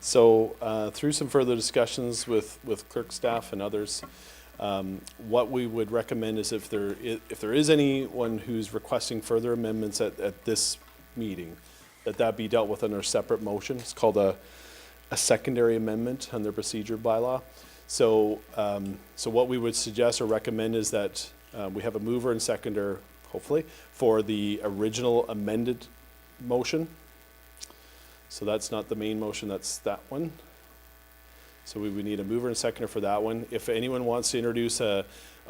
So through some further discussions with clerk staff and others, what we would recommend is if there is anyone who's requesting further amendments at this meeting, that be dealt with under a separate motion. It's called a secondary amendment under procedure bylaw. So what we would suggest or recommend is that we have a mover and seconder, hopefully, for the original amended motion. So that's not the main motion, that's that one. So we would need a mover and seconder for that one. If anyone wants to introduce a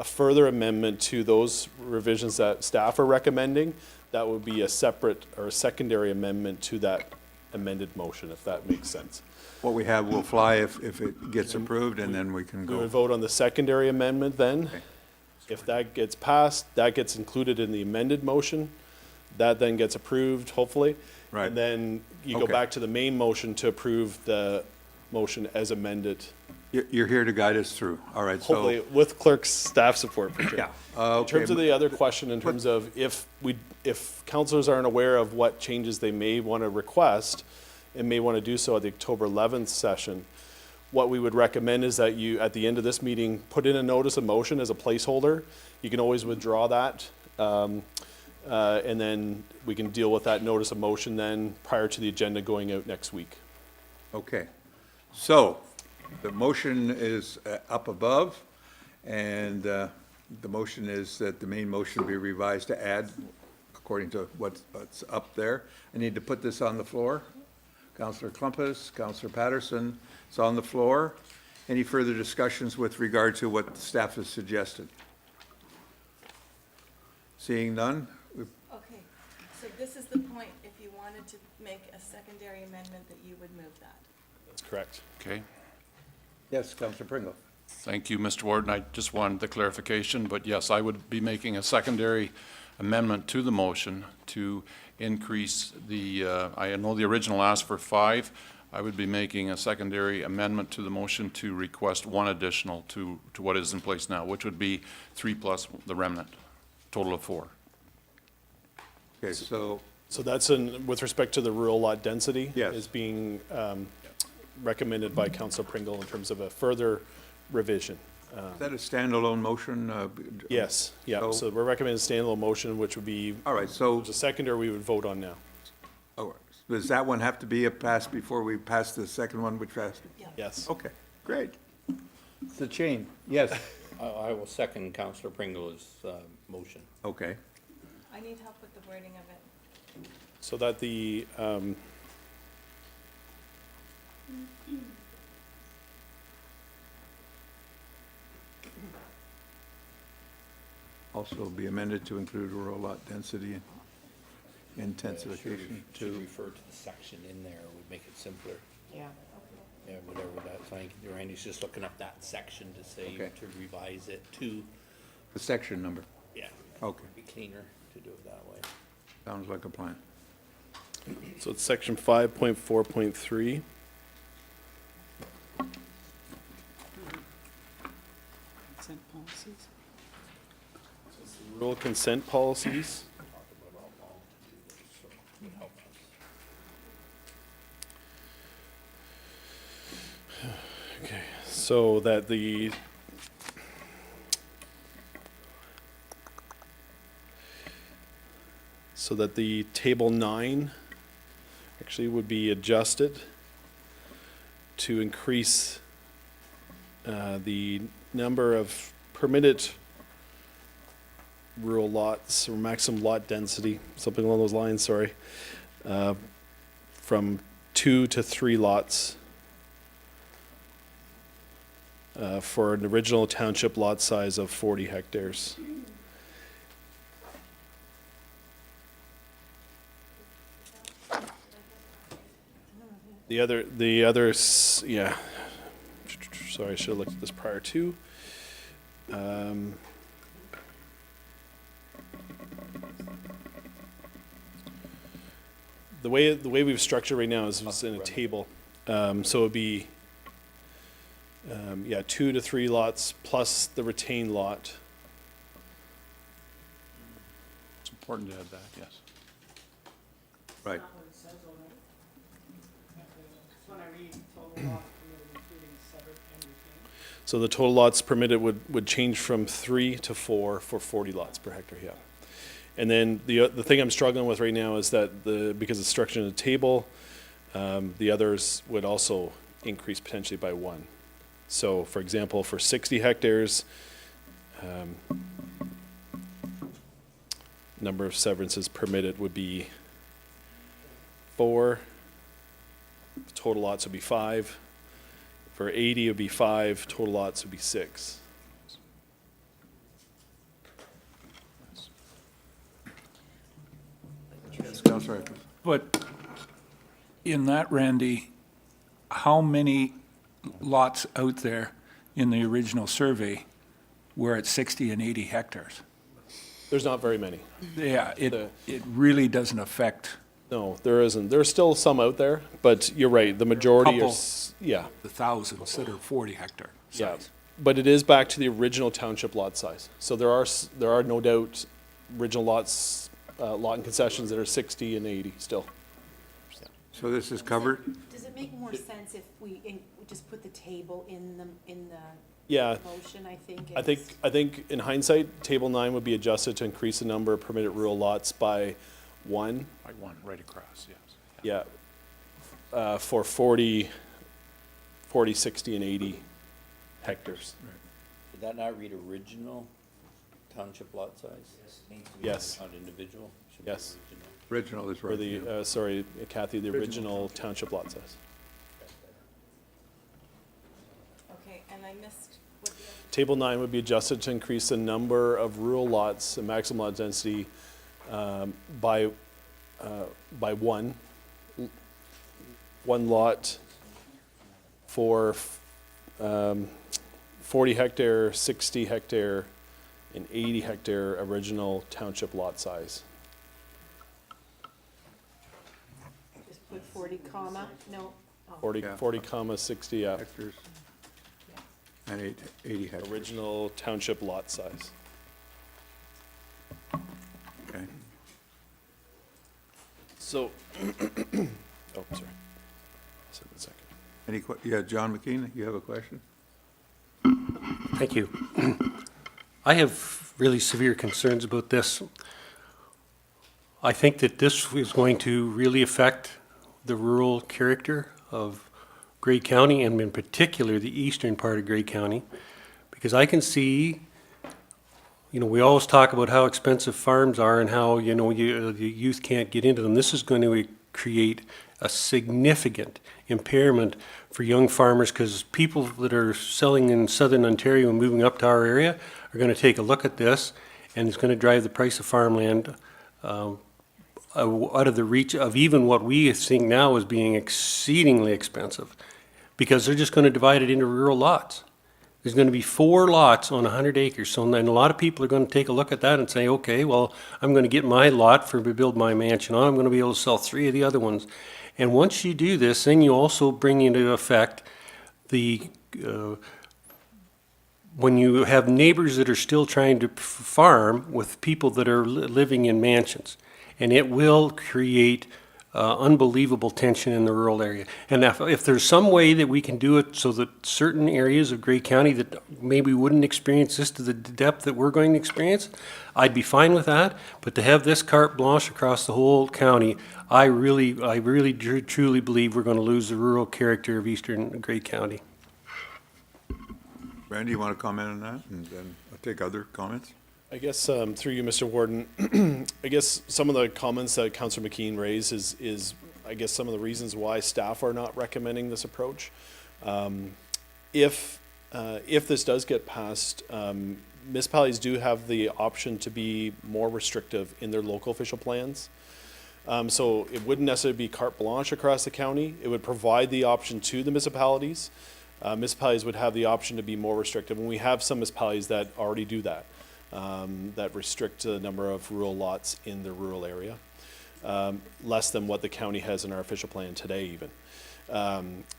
further amendment to those revisions that staff are recommending, that would be a separate or a secondary amendment to that amended motion, if that makes sense. What we have will fly if it gets approved, and then we can We would go. vote on the secondary amendment then. Okay. If that gets passed, that gets included in the amended motion. That then gets approved, hopefully. Right. And then you go Okay. back to the main motion to approve the motion as amended, You're here to guide us through. All right, so. hopefully with clerk's staff support for sure. Yeah. In terms of the other question, in terms of if councilors aren't aware of what changes they may want to request and may want to do so at the October 11th session, what we would recommend is that you, at the end of this meeting, put in a notice of motion as a placeholder. You can always withdraw that. And then we can deal with that notice of motion then prior to the agenda going out next week. Okay, so the motion is up above, and the motion is that the main motion be revised to add, according to what's up there. I need to put this on the floor. Councillor Klumpus, Councillor Patterson, it's on the floor. Any further discussions with regard to what staff has suggested? Seeing none? Okay, so this is the point, if you wanted to make a secondary amendment, that you would move that. That's correct. Okay, Yes, Councillor Pringle. thank you, Mr. Warden. I just wanted the clarification, but yes, I would be making a secondary amendment to the motion to increase the, I know the original asked for 5. I would be making a secondary amendment to the motion to request 1 additional to what is in place now, which would be 3 plus the remnant, total of 4. Okay, so, So that's with respect to the rural lot density? Yes. Is being recommended by Councilor Pringle in terms of a further revision. is that a standalone motion? Yes, yeah, So- so we're recommending a standalone motion, which would be, All right, so, the secondary we would vote on now. does that one have to be passed before we pass the second one, which has? Yes. Okay, great. It's the chain, yes, I will second Councillor Pringle's motion. okay. I need help with the wording of it. So that the, Also be amended to include rural lot density intensification To to, refer to the section in there would make it simpler. Yeah. Yeah, whatever that's like. Randy's just looking up that section to say, Okay. to revise it to, the section number. yeah. Okay, Be cleaner to do it that way. sounds like a plan. so it's section 5.4.3. Consent policies. Rural consent policies. Okay, so that the table 9 actually would be adjusted to increase the number of permitted rural lots or maximum lot density, something along those lines, sorry, from 2 to 3 lots for an original township lot size of 40 hectares. The other, yeah, sorry, I should have looked at this prior to. The way we've structured right now is it's in a table. So it'd be, yeah, 2 to 3 lots plus the retained lot. It's important to add that, yes. Right. read total lots permitted including severed and retained? So the total lots permitted would change from 3 to 4 for 40 lots per hectare, yeah. And then the thing I'm struggling with right now is that because it's structured in a table, the others would also increase potentially by 1. So for example, for 60 hectares, number of severances permitted would be 4. Total lots would be 5. For 80, it would be 5. Total lots would be 6. Yes, Councilor Atkins. But in that, Randy, how many lots out there in the original survey were at 60 and 80 hectares? There's not very many. Yeah, The- it really doesn't affect No, there isn't. There's still some out there, but you're right, the majority are, Couple. yeah, the thousands that are 40 hectare yeah. size. But it is back to the original township lot size. So there are no doubt original lots, lot and concessions that are 60 and 80 still. So this is covered? Does it make more sense if we just put the table in the Yeah, motion, I think? I think in hindsight, table 9 would be adjusted to increase the number of permitted rural lots by 1. By 1, right across, yes. Yeah. For 40, 60, and 80 hectares. Did that not read original township lot size? Yes. Not individual? Should be Yes. original. Original is Or right. the, yeah. sorry, Kathy, the original township lot size. Okay, and I missed what the other, Table 9 would be adjusted to increase the number of rural lots and maximum lot density by 1. One lot for 40 hectare, 60 hectare, and 80 hectare original township lot size. Just put 40 comma, no. oh. 40, Yeah. 40 comma 60, yeah, Hectares. And 80 hectares. original township lot size. Okay. So, oh, sorry. Said in a second. Any, yeah, John McKean, you have a question? Thank you. I have really severe concerns about this. I think that this is going to really affect the rural character of Grey County, and in particular, the eastern part of Grey County, because I can see, we always talk about how expensive farms are and how, the youth can't get into them. This is going to create a significant impairment for young farmers, because people that are selling in southern Ontario and moving up to our area are going to take a look at this, and it's going to drive the price of farmland out of the reach of even what we think now as being exceedingly expensive, because they're just going to divide it into rural lots. There's going to be 4 lots on 100 acres. So then a lot of people are going to take a look at that and say, okay, well, I'm going to get my lot to build my mansion on. I'm going to be able to sell 3 of the other ones. And once you do this, then you also bring into effect the, when you have neighbors that are still trying to farm with people that are living in mansions. And it will create unbelievable tension in the rural area. And if there's some way that we can do it so that certain areas of Grey County that maybe wouldn't experience this to the depth that we're going to experience, I'd be fine with that. But to have this carte blanche across the whole county, I really truly believe we're going to lose the rural character of eastern Grey County. Randy, you want to comment on that? And then I'll take other comments. I guess through you, Mr. Warden, I guess some of the comments that Councillor McKean raised is I guess some of the reasons why staff are not recommending this approach. If this does get passed, municipalities do have the option to be more restrictive in their local official plans. So it wouldn't necessarily be carte blanche across the county. It would provide the option to the municipalities. Municipalities would have the option to be more restrictive, and we have some municipalities that already do that. That restrict the number of rural lots in the rural area, less than what the county has in our official plan today even.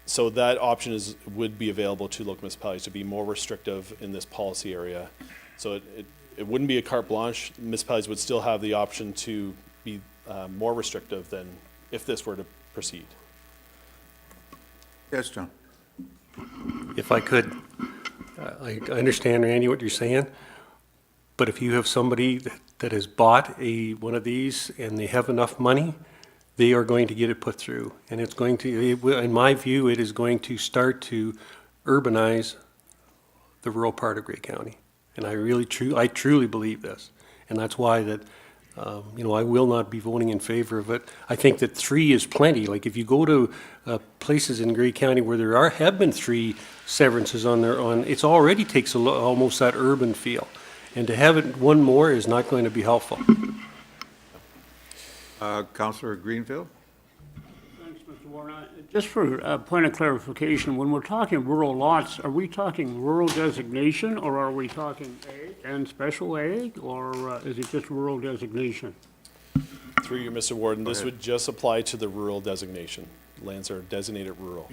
So that option would be available to local municipalities to be more restrictive in this policy area. So it wouldn't be a carte blanche. Municipalities would still have the option to be more restrictive than if this were to proceed. Yes, John? If I could, I understand, Randy, what you're saying, but if you have somebody that has bought one of these and they have enough money, they are going to get it put through. And it's going to, in my view, it is going to start to urbanize the rural part of Grey County. And I truly believe this. And that's why that, I will not be voting in favor of it. I think that 3 is plenty. Like if you go to places in Grey County where have been 3 severances it's already takes almost that urban feel. And to have it one more is not going to be helpful. Councillor Greenfield? Thanks, Mr. Warren. Just for a point of clarification, when we're talking rural lots, are we talking rural designation, or are we talking ag and special ag, or is it just rural designation? Through you, Mr. Warden, this would just apply to the rural designation. Lands are designated rural.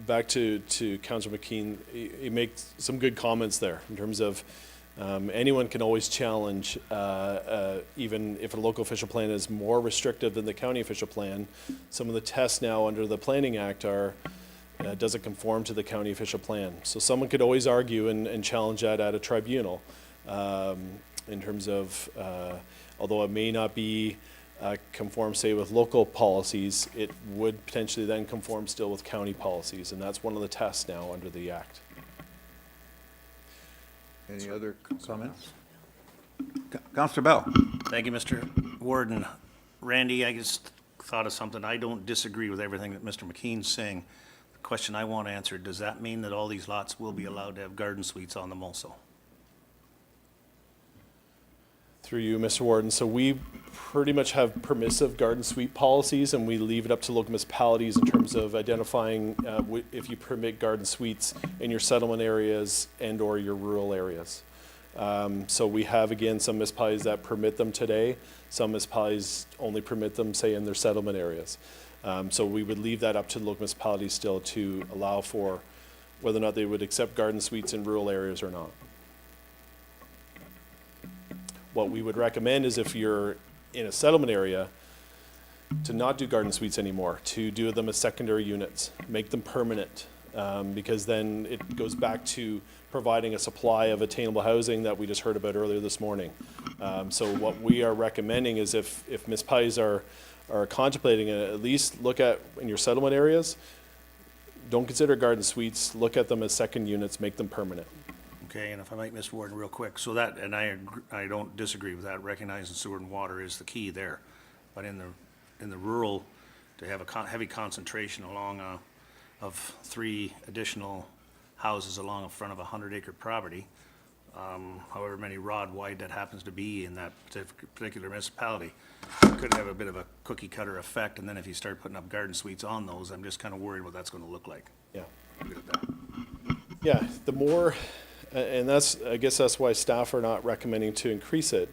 Back to Councillor McKean, he makes some good comments there in terms of anyone can always challenge, even if a local official plan is more restrictive than the county official plan. Some of the tests now under the Planning Act are, does it conform to the county official plan? So someone could always argue and challenge that at a tribunal in terms of, although it may not be conform, say, with local policies, it would potentially then conform still with county policies, and that's one of the tests now under the Act. Any other comments? Councillor Bell? Thank you, Mr. Warden. Randy, I just thought of something. I don't disagree with everything that Mr. McKean's saying. The question I want answered, does that mean that all these lots will be allowed to have garden suites on them also? Through you, Mr. Warden. So we pretty much have permissive garden suite policies, and we leave it up to local municipalities in terms of identifying if you permit garden suites in your settlement areas and or your rural areas. So we have, again, some municipalities that permit them today. Some municipalities only permit them, say, in their settlement areas. So we would leave that up to local municipalities still to allow for whether or not they would accept garden suites in rural areas or not. What we would recommend is if you're in a settlement area, to not do garden suites anymore, to do them as secondary units, make them permanent, because then it goes back to providing a supply of attainable housing that we just heard about earlier this morning. So what we are recommending is if municipalities are contemplating it, at least look at in your settlement areas, don't consider garden suites, look at them as second units, make them permanent. Okay, and if I might, Mr. Warden, real quick, so that, and I don't disagree with that, recognizing sewer and water is the key there. But in the rural, to have a heavy concentration along of 3 additional houses along the front of a 100-acre property, however many rod wide that happens to be in that particular municipality, could have a bit of a cookie cutter effect, and then if you start putting up garden suites on those, I'm just kind of worried what that's going to look like. Yeah. Leave it at that. Yeah, the more, and I guess that's why staff are not recommending to increase it,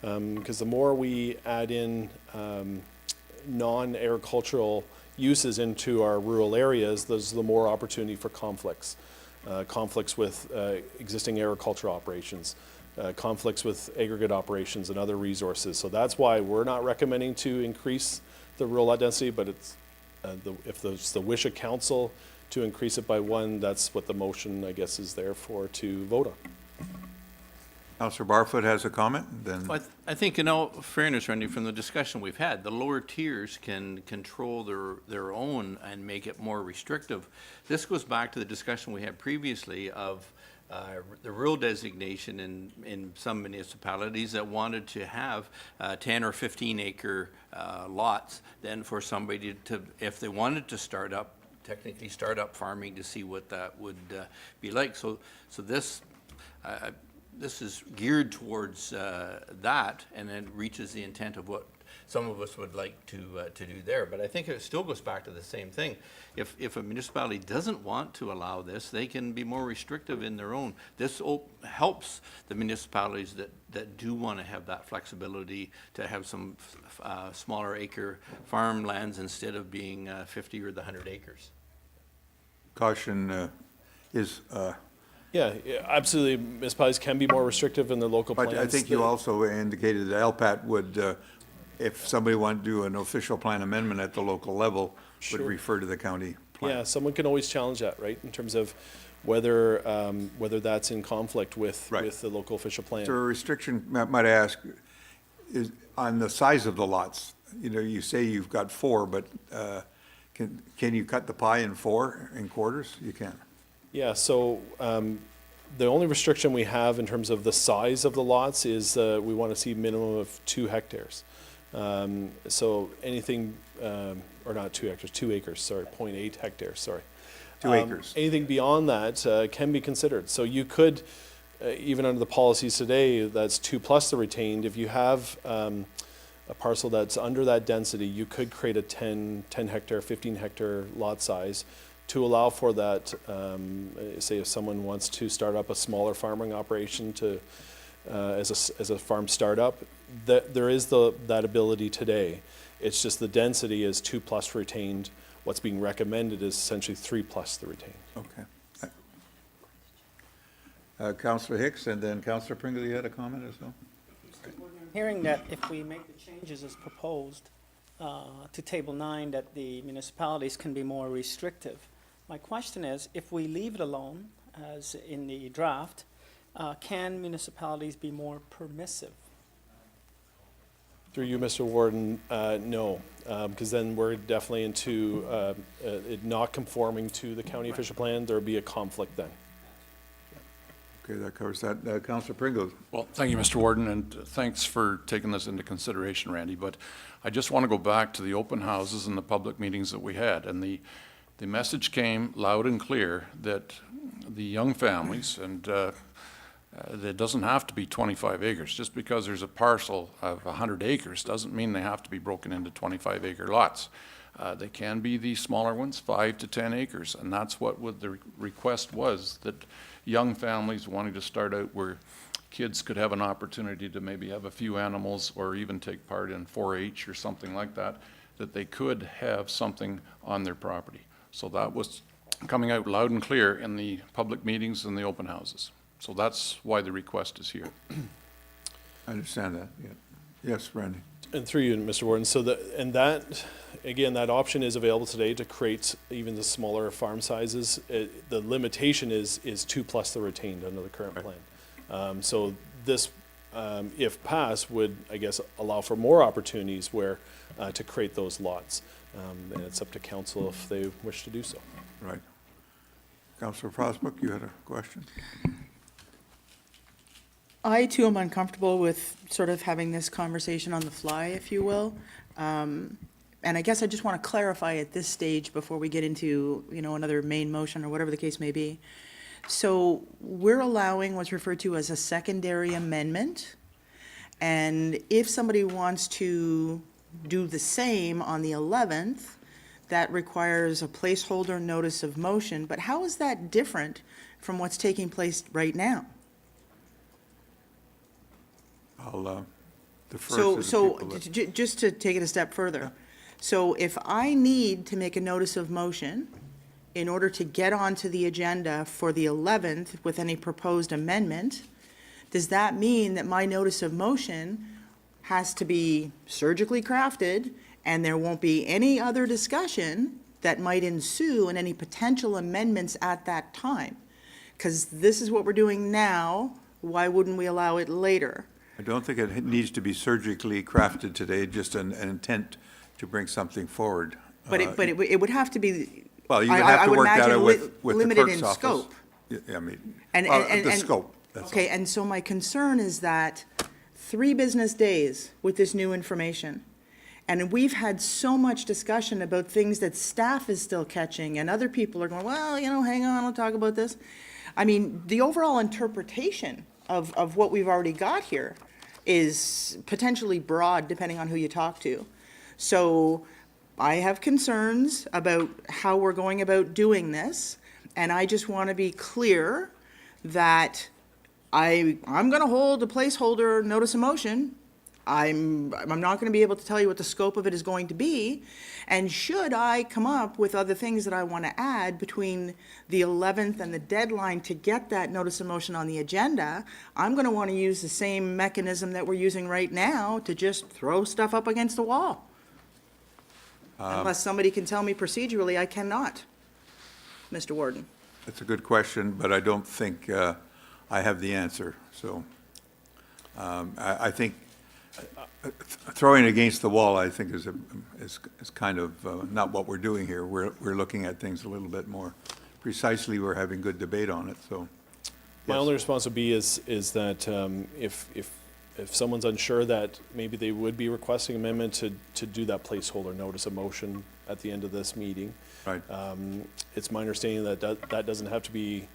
because the more we add in non-agricultural uses into our rural areas, there's the more opportunity for conflicts. Conflicts with existing agricultural operations, conflicts with aggregate operations and other resources. So that's why we're not recommending to increase the rural lot density, but it's, if there's the wish of council to increase it by 1, that's what the motion, I guess, is there for to vote on. Councillor Barfoot has a comment, then. Well, I think, in all fairness, Randy, from the discussion we've had, the lower tiers can control their own and make it more restrictive. This goes back to the discussion we had previously of the rural designation in some municipalities that wanted to have 10 or 15 acre lots, then for somebody to, if they wanted to technically start up farming, to see what that would be like. So this is geared towards that, and then reaches the intent of what some of us would like to do there. But I think it still goes back to the same thing. If a municipality doesn't want to allow this, they can be more restrictive in their own. This helps the municipalities that do want to have that flexibility to have some smaller acre farmlands instead of being 50 or the 100 acres. Caution is, Yeah, absolutely. Municipalities can be more restrictive in their local plans. but I think you also indicated that LPAT would if somebody wanted to do an official plan amendment at the local level, would Sure. refer to the county plan. Yeah, someone can always challenge that, right, in terms of whether, whether that's in conflict with, Right. with the local official plan. Is there a restriction, might I ask, is on the size of the lots? You know, you say you've got 4, but can you cut the pie in 4 in quarters? You can. Yeah, so the only restriction we have in terms of the size of the lots is we want to see minimum of 2 hectares. So anything, or not 2 hectares, 2 acres, sorry, 0.8 hectares, sorry. 2 acres. Anything beyond that can be considered. So you could, even under the policies today, that's 2 plus the retained. If you have a parcel that's under that density, you could create a 10 hectare, 15 hectare lot size to allow for that, say if someone wants to start up a smaller farming operation to, as a farm startup, there is that ability today. It's just the density is 2 plus retained. What's being recommended is essentially 3 plus the retained. Okay. Councillor Hicks, and then Councillor Pringle, you had a comment as well? Hearing that if we make the changes as proposed to Table 9, that the municipalities can be more restrictive. My question is, if we leave it alone, as in the draft, can municipalities be more permissive? Through you, Mr. Warden, no, because then we're definitely into it not conforming to the county official plan. There would be a conflict then. Okay, that covers that. Councillor Pringle? Well, thank you, Mr. Warden, and thanks for taking this into consideration, Randy. But I just want to go back to the open houses and the public meetings that we had. And the message came loud and clear that the young families, and it doesn't have to be 25 acres. Just because there's a parcel of 100 acres doesn't mean they have to be broken into 25-acre lots. They can be the smaller ones, 5 to 10 acres. And that's what the request was, that young families wanting to start out where kids could have an opportunity to maybe have a few animals or even take part in 4-H or something like that, that they could have something on their property. So that was coming out loud and clear in the public meetings and the open houses. So that's why the request is here. I understand that, yeah. Yes, Randy? And through you, Mr. Warden, so that, again, that option is available today to create even the smaller farm sizes. The limitation is 2 plus the retained under the current plan. So this, if passed, would, I guess, allow for more opportunities where, to create those lots. And it's up to council if they wish to do so. Right. Councillor Frostbrook, you had a question? I too am uncomfortable with sort of having this conversation on the fly, if you will. And I guess I just want to clarify at this stage before we get into, another main motion or whatever the case may be. So we're allowing what's referred to as a secondary amendment. And if somebody wants to do the same on the 11th, that requires a placeholder notice of motion. But how is that different from what's taking place right now? I'll defer to the So people that- just to take it a step further. So if I need to make a notice of motion in order to get onto the agenda for the 11th with any proposed amendment, does that mean that my notice of motion has to be surgically crafted and there won't be any other discussion that might ensue in any potential amendments at that time? Because this is what we're doing now, why wouldn't we allow it later? I don't think it needs to be surgically crafted today, just an intent to bring something forward. But it would have to be, Well, you would I have to would work that imagine out with the limited clerk's in office. scope. Yeah, I mean, And- well, and- the and- scope, that's all. Okay, and so my concern is that 3 business days with this new information, and we've had so much discussion about things that staff is still catching, and other people are going, well, hang on, I'll talk about this. I mean, the overall interpretation of what we've already got here is potentially broad, depending on who you talk to. So I have concerns about how we're going about doing this, and I just want to be clear that I'm going to hold a placeholder notice of motion I'm not going to be able to tell you what the scope of it is going to be. And should I come up with other things that I want to add between the 11th and the deadline to get that notice of motion on the agenda, I'm going to want to use the same mechanism that we're using right now to just throw stuff up against the wall. Unless somebody can tell me procedurally, I cannot, Mr. Warden. That's a good question, but I don't think I have the answer. So I think throwing it against the wall, I think, is kind of not what we're doing here. We're looking at things a little bit more precisely. We're having good debate on it, so. My yes. only response would be is that if someone's unsure that maybe they would be requesting amendment to do that placeholder notice of motion at the end of this meeting. Right. It's my understanding that that doesn't have to be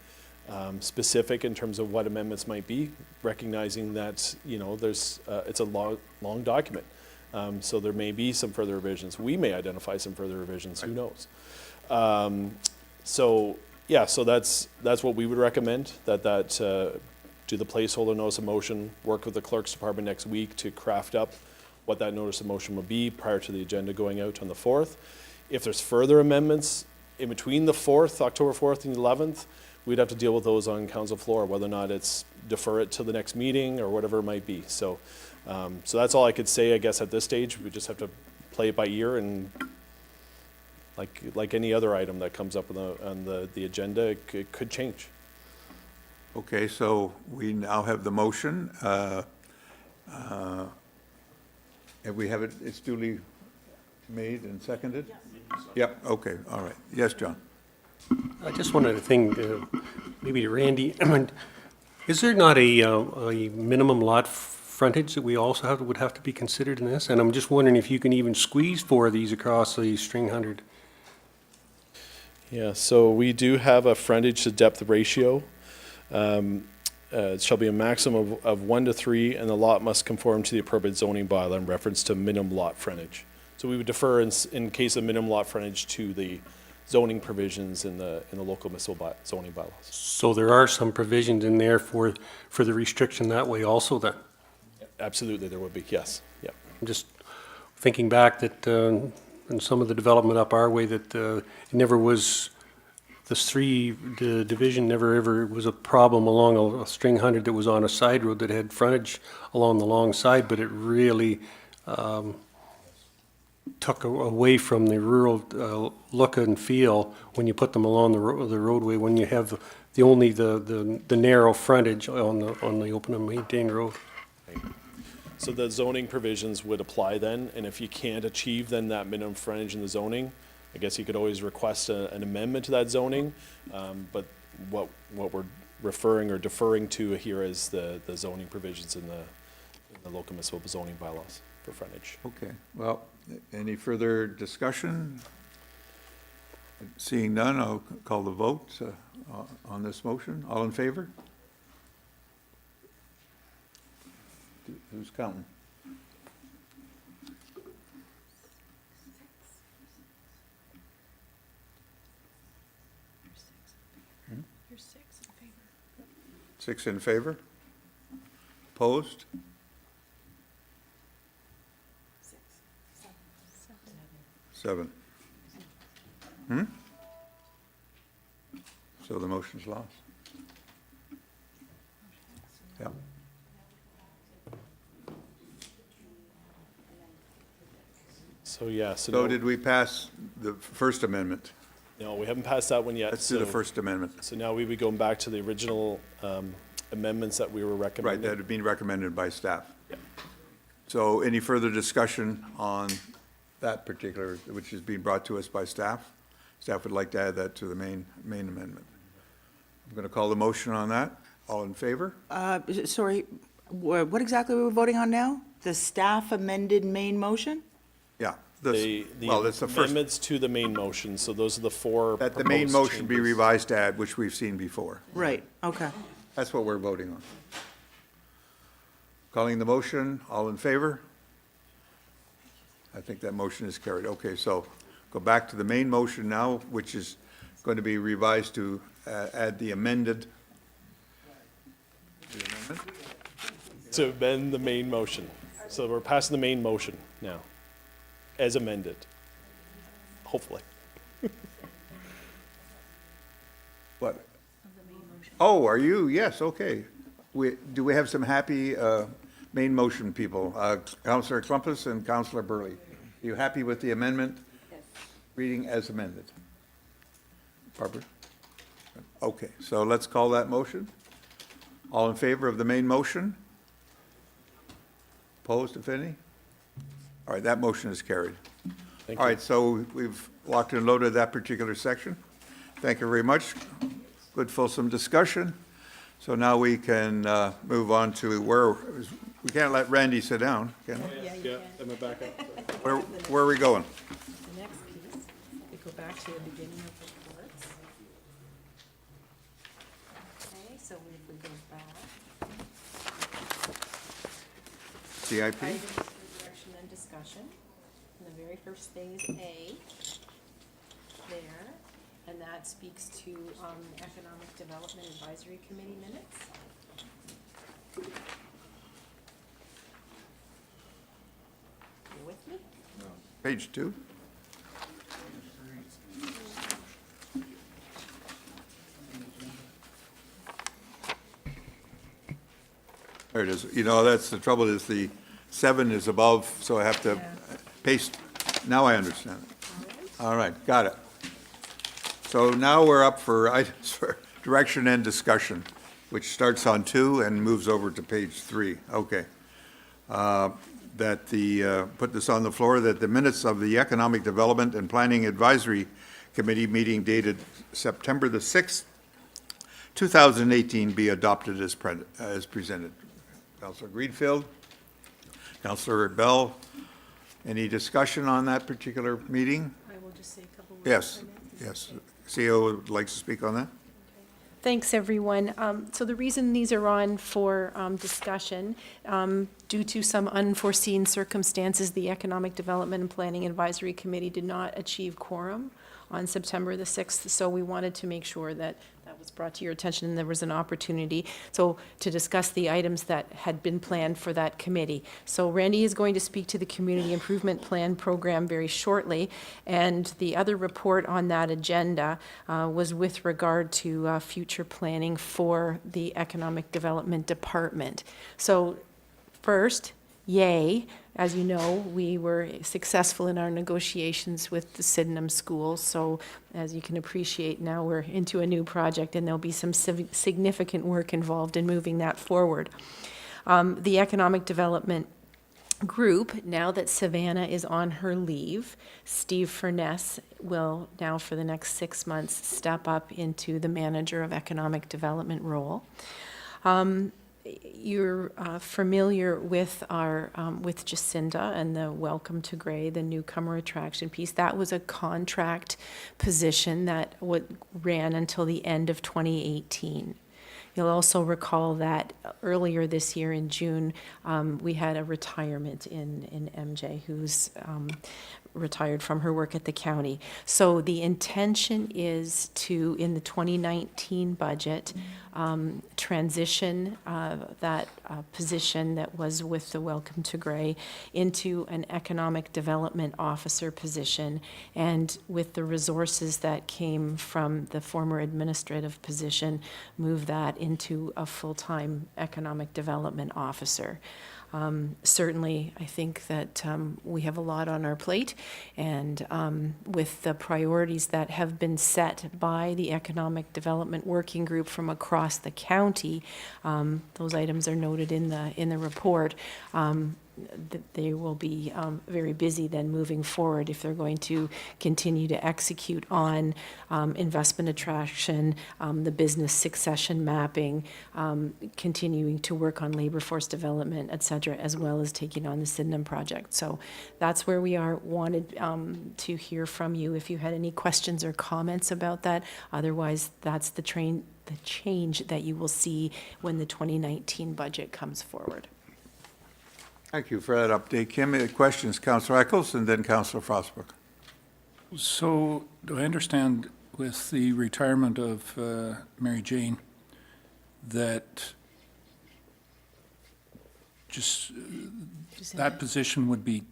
specific in terms of what amendments might be, recognizing that, you know, it's a long document. So there may be some further revisions. We may identify some further revisions, who knows? So, yeah, so that's what we would recommend, that do the placeholder notice of motion, work with the clerk's department next week to craft up what that notice of motion would be prior to the agenda going out on the 4th. If there's further amendments in between the 4th, October 4th and the 11th, we'd have to deal with those on council floor, whether or not it's defer it to the next meeting or whatever it might be. So, so that's all I could say, I guess, at this stage. We just have to play it by ear, and like any other item that comes up on the agenda, it could change. Okay, so we now have the motion. And we have it, it's duly made and seconded? Yep, okay, all right. Yes, John? I just wanted to think, maybe to Randy, is there not a minimum lot frontage that we also would have to be considered in this? And I'm just wondering if you can even squeeze 4 of these across the string 100. Yeah, so we do have a frontage to depth ratio. It shall be a maximum of 1 to 3, and the lot must conform to the appropriate zoning bylaw in reference to minimum lot frontage. So we would defer in case of minimum lot frontage to the zoning provisions in the local municipal zoning bylaws. So there are some provisions in there for the restriction that way also then? Absolutely, there would be, yes, yeah. I'm just thinking back that in some of the development up our way that it never was, the division never ever was a problem along a string 100 that was on a side road that had frontage along the long side, but it really took away from the rural look and feel when you put them along the roadway, when you have the narrow frontage on the open and maintained road. So the zoning provisions would apply then, and if you can't achieve then that minimum frontage in the zoning, I guess you could always request an amendment to that zoning, but what we're referring or deferring to here is the zoning provisions in the local municipal zoning bylaws for frontage. Okay, well, any further discussion? Seeing none, I'll call the vote on this motion. All in favor? Who's counting? You're 6 in favor. 6 in favor? Opposed? 6, 7. So the motion's lost. Yeah. So, yeah, So no, did we pass the First Amendment? no, we haven't passed that one yet. Let's do the so- First Amendment. So now we'd be going back to the original amendments that we were Right, recommending. that had been recommended by staff. So any further discussion on that particular, which is being brought to us by staff? Staff would like to add that to the main amendment. I'm going to call the motion on that. All in favor? Sorry, what exactly were we voting on now? The staff amended main motion? Yeah. The Well, that's the first, amendments to the main motion, so those are the 4 that the main proposed motion be changes. revised to add, which we've seen before. Right, okay. That's what we're voting on. Calling the motion, all in favor? I think that motion is carried. Okay, so go back to the main motion now, which is going to be revised to add the amended. To amend the main motion. So we're passing the main motion now, as amended, hopefully. What? Oh, are you? Yes, okay. Do we have some happy main motion people? Councillor Clumpus and Councillor Burley. Are you happy with the amendment? Yes. Reading as amended. Barbara? Okay, so let's call that motion. All in favor of the main motion? Opposed, if any? All right, that motion is carried. Thank All you. right, so we've locked and loaded that particular section. Thank you very much. Good fulsome discussion. So now we can move on to we can't let Randy sit down, can we? Yeah, am I back up? Where are we going? The next piece, we go back to the beginning of reports. Okay, so if we go back, CIP? items for direction and discussion. And the very first thing is A, there, and that speaks to Economic Development Advisory Committee minutes. You with me? Page 2? There it is. You know, that's the trouble is the 7 is above, so I have to paste. Now I understand. All right, got it. So now we're up for items for direction and discussion, which starts on 2 and moves over to page 3. Okay. Put this on the floor, that the minutes of the Economic Development and Planning Advisory Committee meeting dated September the 6th, 2018 be adopted as presented. Councillor Greenfield, Councillor Bell, any discussion on that particular meeting? I will just say a couple words. Yes, if I may. yes. CEO would like to speak on that? Thanks, everyone. So the reason these are on for discussion, due to some unforeseen circumstances, the Economic Development and Planning Advisory Committee did not achieve quorum on September the 6th, so we wanted to make sure that that was brought to your attention and there was an opportunity to discuss the items that had been planned for that committee. So Randy is going to speak to the Community Improvement Plan program very shortly, and the other report on that agenda was with regard to future planning for the Economic Development Department. So first, yay. As you know, we were successful in our negotiations with the Sydenham schools, so as you can appreciate, now we're into a new project and there'll be some significant work involved in moving that forward. The Economic Development Group, now that Savannah is on her leave, Steve Furness will now for the next 6 months step up into the Manager of Economic Development role. You're familiar with with Jacinda and the Welcome to Gray, the newcomer attraction piece. That was a contract position that ran until the end of 2018. You'll also recall that earlier this year in June, we had a retirement in MJ, who's retired from her work at the county. So the intention is to, in the 2019 budget, transition that position that was with the Welcome to Gray into an economic development officer position, and with the resources that came from the former administrative position, move that into a full-time economic development officer. Certainly, I think that we have a lot on our plate, and with the priorities that have been set by the Economic Development Working Group from across the county, those items are noted in the report. They will be very busy then moving forward if they're going to continue to execute on investment attraction, the business succession mapping, continuing to work on labor force development, et cetera, as well as taking on the Sydenham project. So that's where we are. Wanted to hear from you if you had any questions or comments about that. Otherwise, that's the change that you will see when the 2019 budget comes forward. Thank you for that update, Kim. Any questions, Councillor Eccles and then Councillor Frostbrook? So do I understand with the retirement of Mary Jane that just, Just that position would be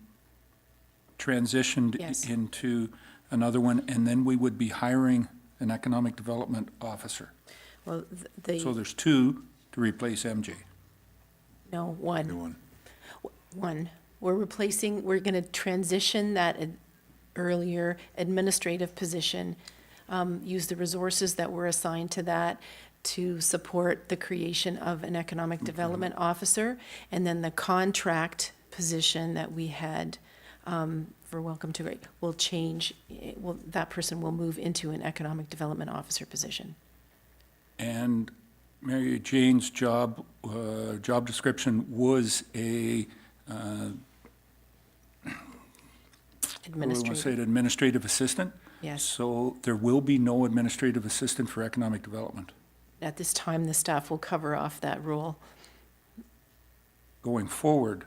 transitioned Yes. into another one, and then we would be hiring an economic development officer. Well, So there's two to replace MJ. no, one. Anyone? One. We're going to transition that earlier administrative position, use the resources that were assigned to that to support the creation of an economic development officer, and then the contract position that we had for Welcome to Great will change, that person will move into an economic development officer position. And Mary Jane's job description was a, what do we want to say, Administrative, an administrative assistant? yes. So there will be no administrative assistant for economic development. At this time, the staff will cover off that role. Going forward,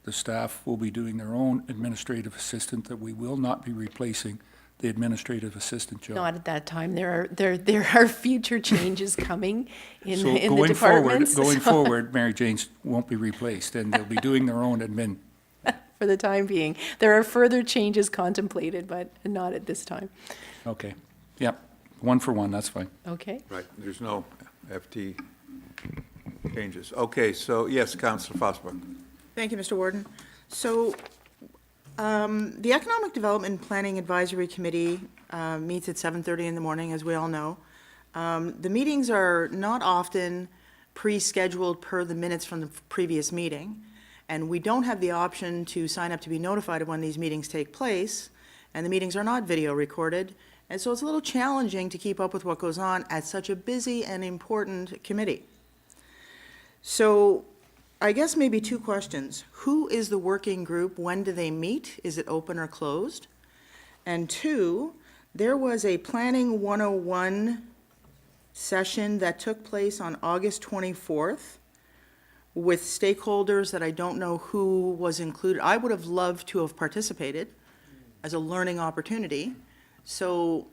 the staff will be doing their own administrative assistant, that we will not be replacing the administrative assistant job. Not at that time. There are future changes coming in So the going forward, departments. going so- forward, Mary Jane's won't be replaced, and they'll be doing their own admin. For the time being. There are further changes contemplated, but not at this time. Okay, yep, one for one, that's fine. Okay? Right, there's no FT changes. Okay, so, yes, Councillor Fosbuck. Thank you, Mr. Warden. So, the Economic Development Planning Advisory Committee meets at 7:30 in the morning, as we all know. The meetings are not often pre-scheduled per the minutes from the previous meeting, and we don't have the option to sign up to be notified of when these meetings take place, and the meetings are not video recorded, and so it's a little challenging to keep up with what goes on at such a busy and important committee. So, I guess maybe two questions. Who is the working group? When do they meet? Is it open or closed? And two, there was a Planning 101 session that took place on August 24th with stakeholders that I don't know who was included. I would have loved to have participated as a learning opportunity. So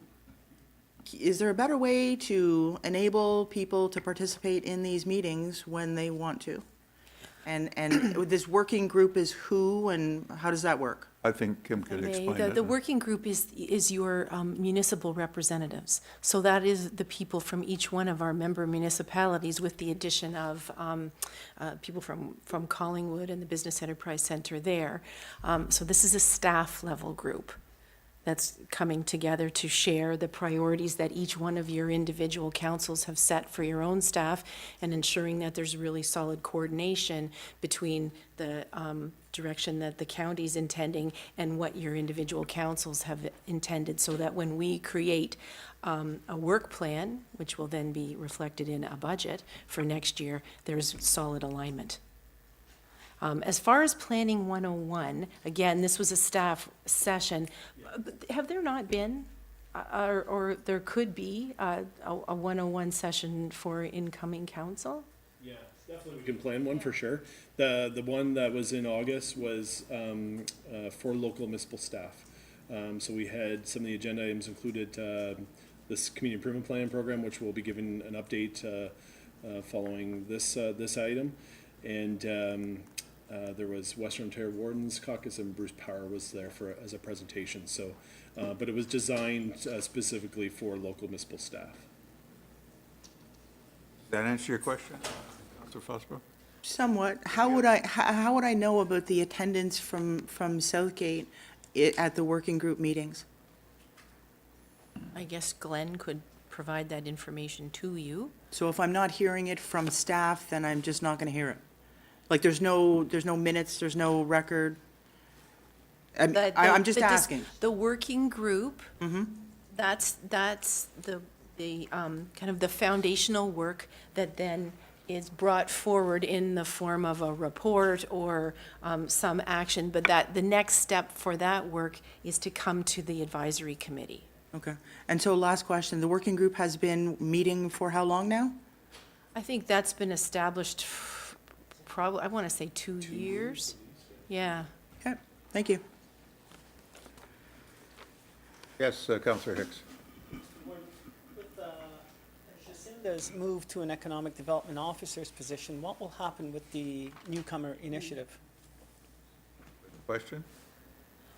is there a better way to enable people to participate in these meetings when they want to? And this working group is who, and how does that work? I think Kim could explain it. The working group is your municipal representatives. So that is the people from each one of our member municipalities, with the addition of people from Collingwood and the Business Enterprise Center there. So this is a staff level group that's coming together to share the priorities that each one of your individual councils have set for your own staff, and ensuring that there's really solid coordination between the direction that the county's intending and what your individual councils have intended, so that when we create a work plan, which will then be reflected in a budget for next year, there's solid alignment. As far as Planning 101, again, this was a staff session. Have there not been, or there could be, a 101 session for incoming council? Yeah, definitely we can plan one for sure. The one that was in August was for local municipal staff. So we had some of the agenda items included this community improvement plan program, which we'll be giving an update following this item. And there was Western Ontario Wardens Caucus, and Bruce Power was there as a presentation. So, but it was designed specifically for local municipal staff. Does that answer your question, Councillor Fosbuck? Somewhat. How would I know about the attendance from Southgate at the working group meetings? I guess Glenn could provide that information to you. So if I'm not hearing it from staff, then I'm just not going to hear it? Like, there's no minutes, there's no record? I'm just asking. The working group, that's the kind of the foundational work that then is brought forward in the form of a report or some action, but that the next step for that work is to come to the advisory committee. Okay. And so last question, the working group has been meeting for how long now? I think that's been established probably, I want to say 2 years. Yeah. Okay, thank you. Yes, Councillor Hicks. With Jacinda Jacinda's move to an economic development officer's position, what will happen with the newcomer initiative? Question?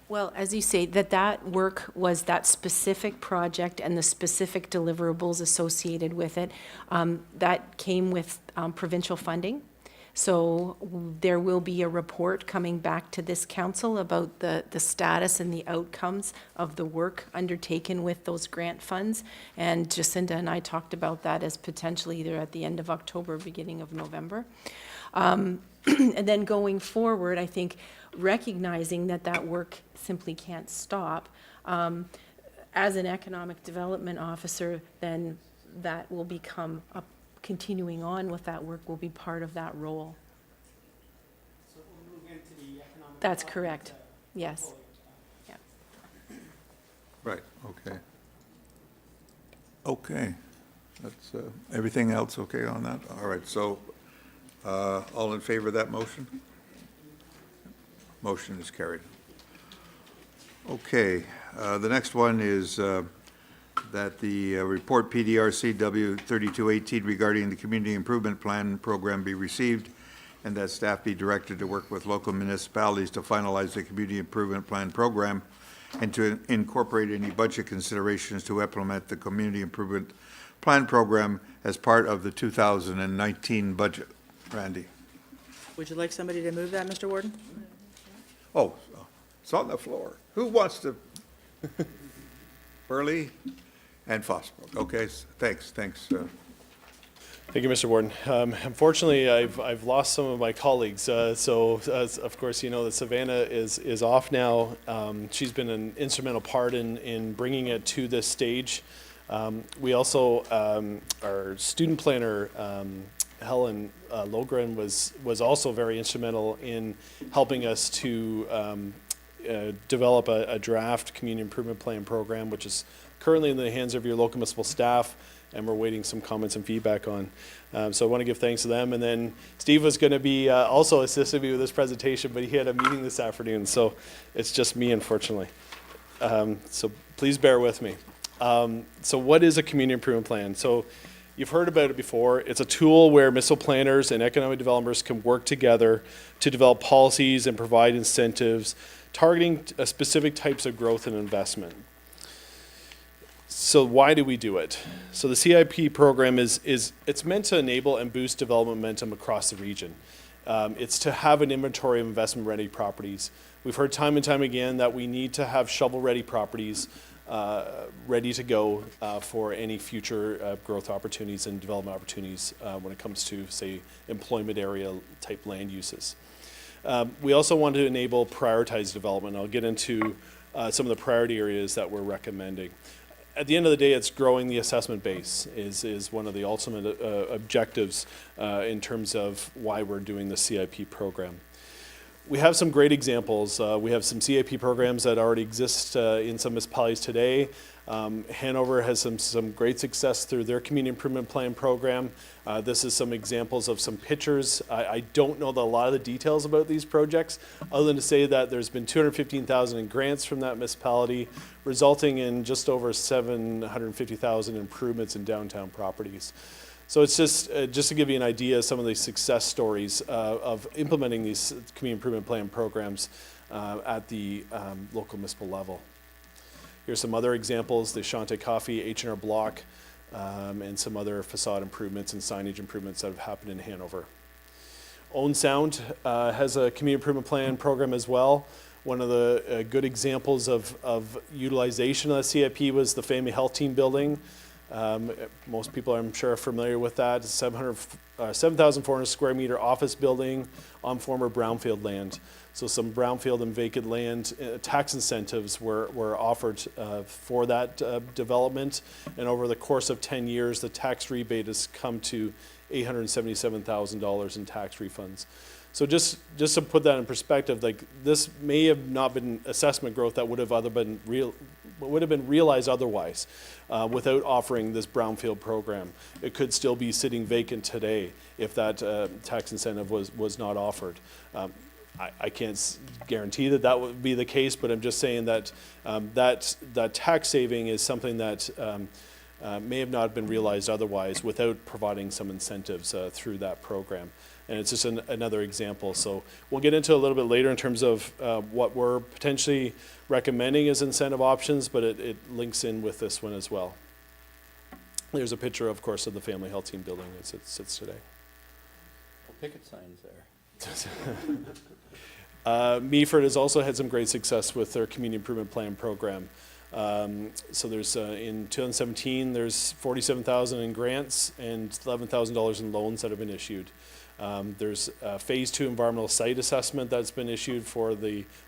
Well, as you say, that work was that specific project and the specific deliverables associated with it, that came with provincial funding. So there will be a report coming back to this council about the status and the outcomes of the work undertaken with those grant funds. And Jacinda and I talked about that as potentially either at the end of October, beginning of November. And then going forward, I think recognizing that work simply can't stop. As an economic development officer, then that will become continuing on with that work will be part of that role. So it will move into the economic. That's development, correct. Yes. portfolio. Yeah. Right, okay. Okay, that's, everything else okay on that? All right, so, all in favor of that motion? Motion is carried. Okay, the next one is that the report PDRCW 3218 regarding the Community Improvement Plan Program be received, and that staff be directed to work with local municipalities to finalize the Community Improvement Plan Program and to incorporate any budget considerations to implement the Community Improvement Plan Program as part of the 2019 budget. Randy? Would you like somebody to move that, Mr. Warden? Oh, it's on the floor. Who wants to? Burley and Fosbrook. Okay, thanks. Thank you, Mr. Warden. Unfortunately, I've lost some of my colleagues. So, as of course, you know that Savannah is off now. She's been an instrumental part in bringing it to this stage. We also, our student planner, Helen Logren, was also very instrumental in helping us to develop a draft community improvement plan program, which is currently in the hands of your local municipal staff, and we're waiting some comments and feedback on. So I want to give thanks to them. And then Steve was going to be also assisting me with this presentation, but he had a meeting this afternoon, so it's just me, unfortunately. So please bear with me. So what is a community improvement plan? So you've heard about it before. It's a tool where municipal planners and economic developers can work together to develop policies and provide incentives targeting specific types of growth and investment. So why do we do it? So the CIP program it's meant to enable and boost development momentum across the region. It's to have an inventory of investment-ready properties. We've heard time and time again that we need to have shovel-ready properties ready to go for any future growth opportunities and development opportunities when it comes to, say, employment area type land uses. We also want to enable prioritized development. I'll get into some of the priority areas that we're recommending. At the end of the day, it's growing the assessment base is one of the ultimate objectives in terms of why we're doing the CIP program. We have some great examples. We have some CIP programs that already exist in some municipalities today. Hanover has some great success through their community improvement plan program. This is some examples of some pictures. I don't know a lot of the details about these projects, other than to say that there's been $215,000 in grants from that municipality, resulting in just over $750,000 improvements in downtown properties. So it's just to give you an idea of some of the success stories of implementing these community improvement plan programs at the local municipal level. Here's some other examples: the Shante Coffee, H&R Block, and some other facade improvements and signage improvements that have happened in Hanover. Own Sound has a community improvement plan program as well. One of the good examples of utilization of the CIP was the Family Health Team building. Most people, I'm sure, are familiar with that. 7,400 square meter office building on former brownfield land. So some brownfield and vacant land tax incentives were offered for that development. And over the course of 10 years, the tax rebate has come to $877,000 in tax refunds. So just to put that in perspective, like this may have not been assessment growth that would have been realized otherwise without offering this brownfield program. It could still be sitting vacant today if that tax incentive was not offered. I can't guarantee that would be the case, but I'm just saying that that tax saving is something that may have not been realized otherwise without providing some incentives through that program. And it's just another example. So we'll get into a little bit later in terms of what we're potentially recommending as incentive options, but it links in with this one as well. There's a picture, of course, of the family health team building as it sits today. Picket signs there. Meaford has also had some great success with their community improvement plan program. So there's in 2017, there's $47,000 in grants and $11,000 in loans that have been issued. There's a phase 2 environmental site assessment that's been issued for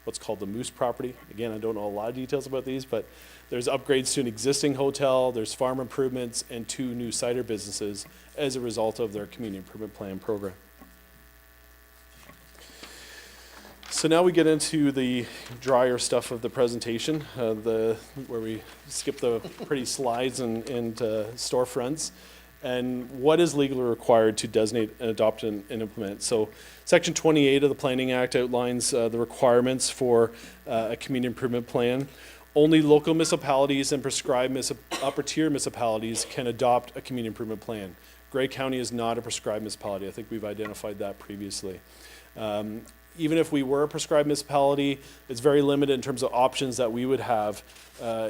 what's called the Moose property. Again, I don't know a lot of details about these, but there's upgrades to an existing hotel, there's farm improvements, and 2 new cider businesses as a result of their community improvement plan program. So now we get into the drier stuff of the presentation, where we skip the pretty slides and storefronts, and what is legally required to designate and adopt and implement. So Section 28 of the Planning Act outlines the requirements for a community improvement plan. Only local municipalities and prescribed upper tier municipalities can adopt a community improvement plan. Grey County is not a prescribed municipality. I think we've identified that previously. Even if we were a prescribed municipality, it's very limited in terms of options that we would have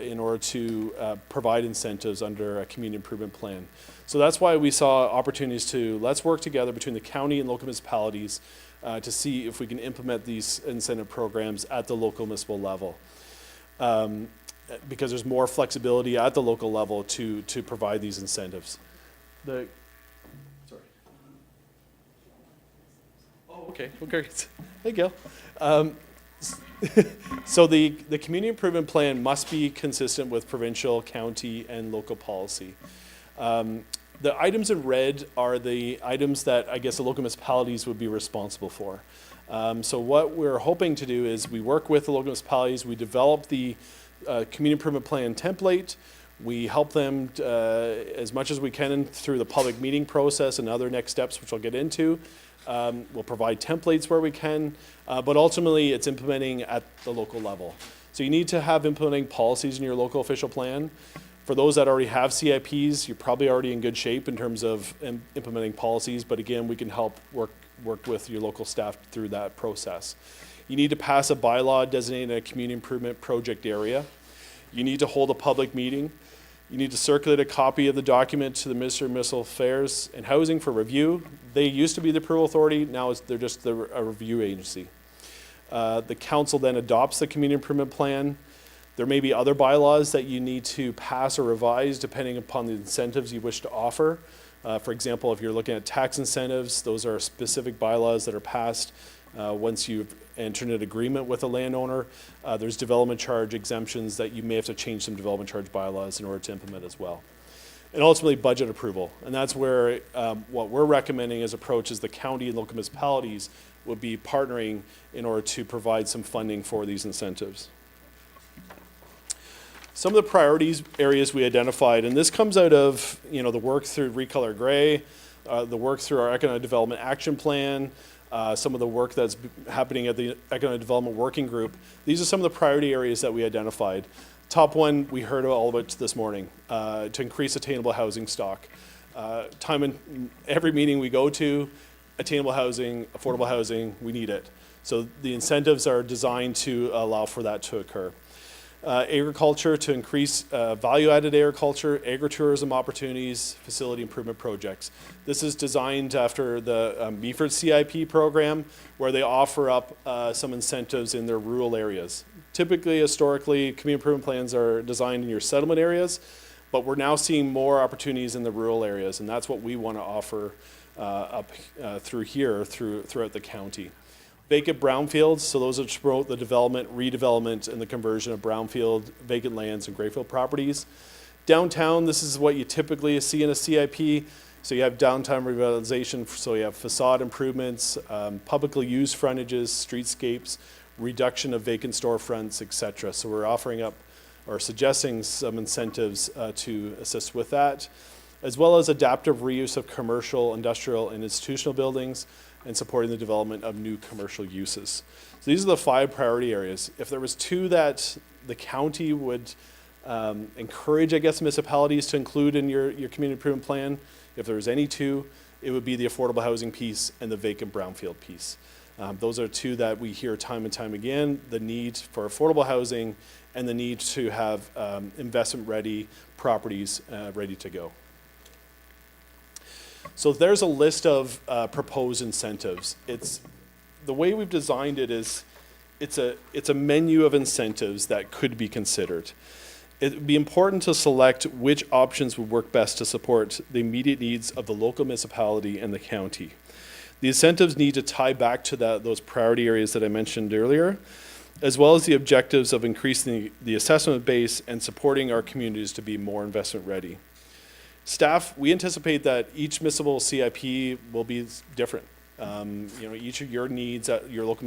in order to provide incentives under a community improvement plan. So that's why we saw opportunities let's work together between the county and local municipalities to see if we can implement these incentive programs at the local municipal level. Because there's more flexibility at the local level to provide these incentives. Okay, well, great. There you go. So the community improvement plan must be consistent with provincial, county, and local policy. The items in red are the items that I guess the local municipalities would be responsible for. So what we're hoping to do is we work with the local municipalities, we develop the community improvement plan template, we help them as much as we can through the public meeting process and other next steps, which I'll get into. We'll provide templates where we can, but ultimately it's implementing at the local level. So you need to have implementing policies in your local official plan. For those that already have CIPs, you're probably already in good shape in terms of implementing policies, but again, we can help work with your local staff through that process. You need to pass a bylaw designating a community improvement project area. You need to hold a public meeting. You need to circulate a copy of the document to the Ministry of Municipal Affairs and Housing for review. They used to be the approval authority, now they're just a review agency. The council then adopts the community improvement plan. There may be other bylaws that you need to pass or revise depending upon the incentives you wish to offer. For example, if you're looking at tax incentives, those are specific bylaws that are passed once you've entered an agreement with a landowner. There's development charge exemptions that you may have to change some development charge bylaws in order to implement as well. And ultimately, budget approval. And that's where what we're recommending as approach is the county and local municipalities will be partnering in order to provide some funding for these incentives. Some of the priorities areas we identified, and this comes out of the work through Recolor Gray, the work through our Economic Development Action Plan, some of the work that's happening at the Economic Development Working Group. These are some of the priority areas that we identified. Top one we heard all about this morning, to increase attainable housing stock. Time in every meeting we go to, attainable housing, affordable housing, we need it. So the incentives are designed to allow for that to occur. Agriculture, to increase value-added agriculture, agritourism opportunities, facility improvement projects. This is designed after the Meaford CIP program, where they offer up some incentives in their rural areas. Typically, historically, community improvement plans are designed in your settlement areas, but we're now seeing more opportunities in the rural areas, and that's what we want to offer up through here, throughout the county. Vacant brownfields, so those are to promote the development, redevelopment, and the conversion of brownfield, vacant lands, and grayfield properties. Downtown, this is what you typically see in a CIP. So you have downtown revitalization, so you have facade improvements, publicly used frontages, streetscapes, reduction of vacant storefronts, etc. So we're offering up or suggesting some incentives to assist with that, as well as adaptive reuse of commercial, industrial, and institutional buildings, and supporting the development of new commercial uses. So these are the 5 priority areas. If there was 2 that the county would encourage, I guess, municipalities to include in your community improvement plan, if there's any two, it would be the affordable housing piece and the vacant brownfield piece. Those are two that we hear time and time again, the need for affordable housing and the need to have investment-ready properties ready to go. So there's a list of proposed incentives. The way we've designed it is, it's a menu of incentives that could be considered. It would be important to select which options would work best to support the immediate needs of the local municipality and the county. The incentives need to tie back to those priority areas that I mentioned earlier, as well as the objectives of increasing the assessment base and supporting our communities to be more investment ready. Staff, we anticipate that each municipal CIP will be different. Each of your needs at your local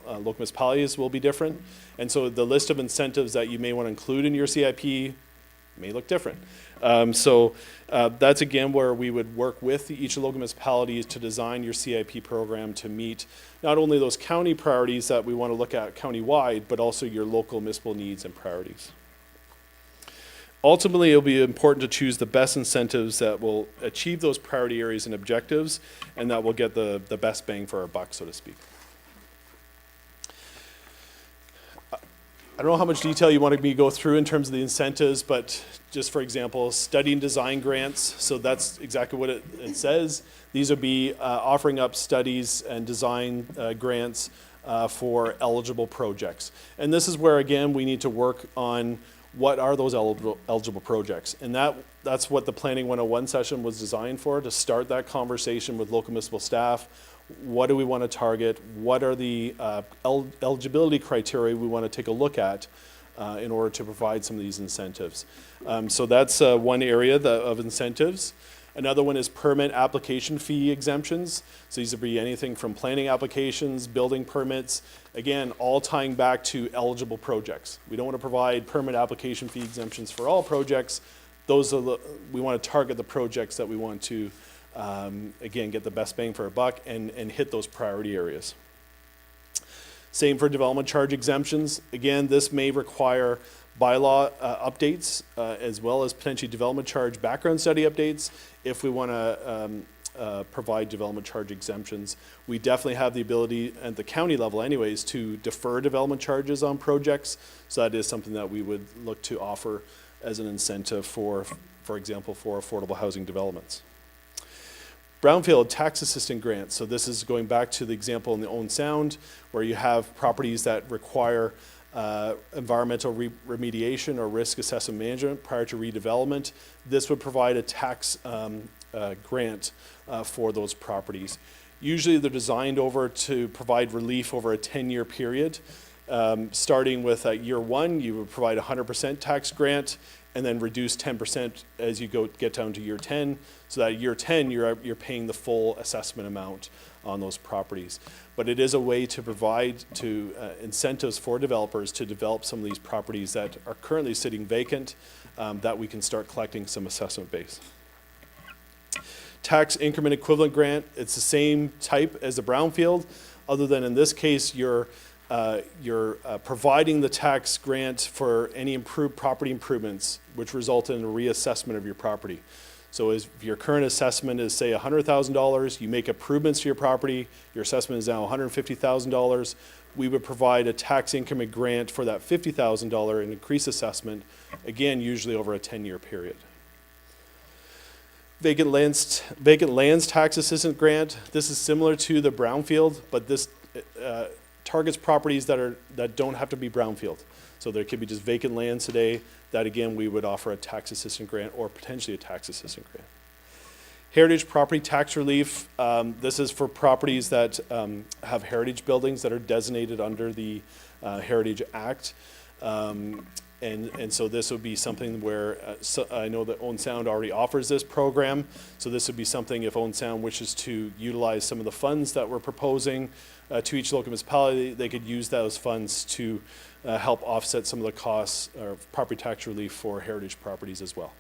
municipalities will be different. And so the list of incentives that you may want to include in your CIP may look different. That's again where we would work with each local municipalities to design your CIP program to meet not only those county priorities that we want to look at county-wide, but also your local municipal needs and priorities. Ultimately, it'll be important to choose the best incentives that will achieve those priority areas and objectives, and that will get the best bang for our buck, so to speak. I don't know how much detail you wanted me to go through in terms of the incentives, but just for example, study and design grants, so that's exactly what it says. These would be offering up studies and design grants for eligible projects. And this is where, again, we need to work on what are those eligible projects. And that's what the Planning 101 session was designed for, to start that conversation with local municipal staff. What do we want to target? What are the eligibility criteria we want to take a look at in order to provide some of these incentives? So that's one area of incentives. Another one is permit application fee exemptions. So these would be anything from planning applications, building permits, again, all tying back to eligible projects. We don't want to provide permit application fee exemptions for all projects. We want to target the projects that we want to, again, get the best bang for our buck and hit those priority areas. Same for development charge exemptions. Again, this may require bylaw updates as well as potentially development charge background study updates if we want to provide development charge exemptions. We definitely have the ability at the county level anyways to defer development charges on projects. So that is something that we would look to offer as an incentive for example, for affordable housing developments. Brownfield tax assistant grants. So this is going back to the example in the Owen Sound where you have properties that require environmental remediation or risk assessment management prior to redevelopment. This would provide a tax grant for those properties. Usually they're designed to provide relief over a 10-year period. Starting with year one, you would provide 100% tax grant and then reduce 10% as you get down to year 10. So that year 10, you're paying the full assessment amount on those properties. But it is a way to provide incentives for developers to develop some of these properties that are currently sitting vacant, that we can start collecting some assessment base. Tax increment equivalent grant, it's the same type as the brownfield, other than in this case, you're providing the tax grant for any improved property improvements, which result in a reassessment of your property. So if your current assessment is, say, $100,000, you make improvements to your property, your assessment is now $150,000, we would provide a tax increment grant for that $50,000 and increase assessment, again, usually over a 10-year period. Vacant lands tax assistance grant. This is similar to the brownfield, but this targets properties that don't have to be brownfield. So there could be just vacant lands today that, again, we would offer a tax assistance grant or potentially a tax assistance grant. Heritage property tax relief. This is for properties that have heritage buildings that are designated under the Heritage Act. And so this would be something where I know that Owen Sound already offers this program. So this would be something if Owen Sound wishes to utilize some of the funds that we're proposing to each local municipality, they could use those funds to help offset some of the costs or property tax relief for heritage properties as well.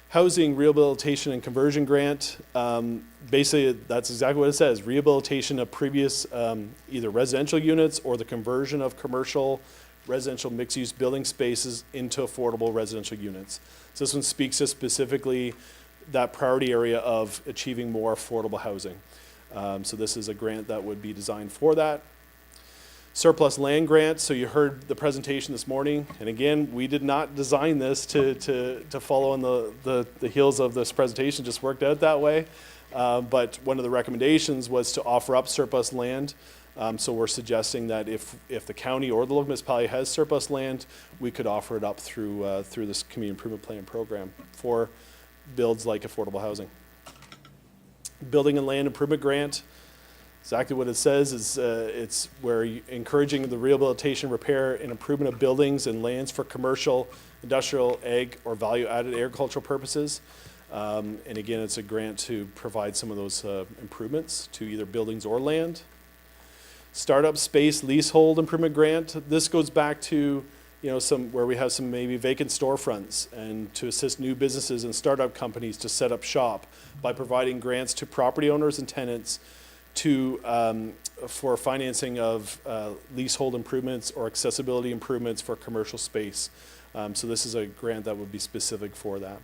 Housing rehabilitation and conversion grant. Basically, that's exactly what it says. Rehabilitation of previous either residential units or the conversion of commercial residential mixed-use building spaces into affordable residential units. So this one speaks to specifically that priority area of achieving more affordable housing. So this is a grant that would be designed for that. Surplus land grant, so you heard the presentation this morning, and again, we did not design this to follow in the heels of this presentation, just worked out that way. But one of the recommendations was to offer up surplus land. So we're suggesting that if the county or the local municipality has surplus land, we could offer it up through this community improvement plan program for builds like affordable housing. Building and land improvement grant, exactly what it says is it's where encouraging the rehabilitation, repair, and improvement of buildings and lands for commercial, industrial, ag, or value-added agricultural purposes. And again, it's a grant to provide some of those improvements to either buildings or land. Startup space leasehold improvement grant. This goes back to, where we have some maybe vacant storefronts, and to assist new businesses and startup companies to set up shop by providing grants to property owners and tenants for financing of leasehold improvements or accessibility improvements for commercial space. So this is a grant that would be specific for that.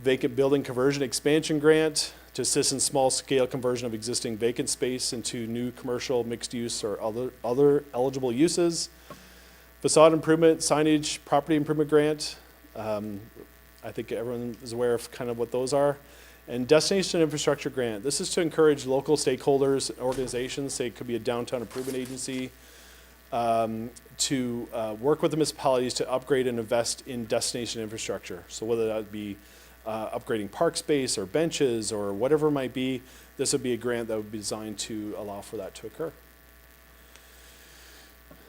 Vacant building conversion expansion grant to assist in small-scale conversion of existing vacant space into new commercial, mixed-use, or other eligible uses. Facade improvement, signage, property improvement grant. I think everyone is aware of kind of what those are. And destination infrastructure grant. This is to encourage local stakeholders, organizations, say it could be a downtown improvement agency, to work with the municipalities to upgrade and invest in destination infrastructure. So whether that be upgrading park space or benches or whatever it might be, this would be a grant that would be designed to allow for that to occur.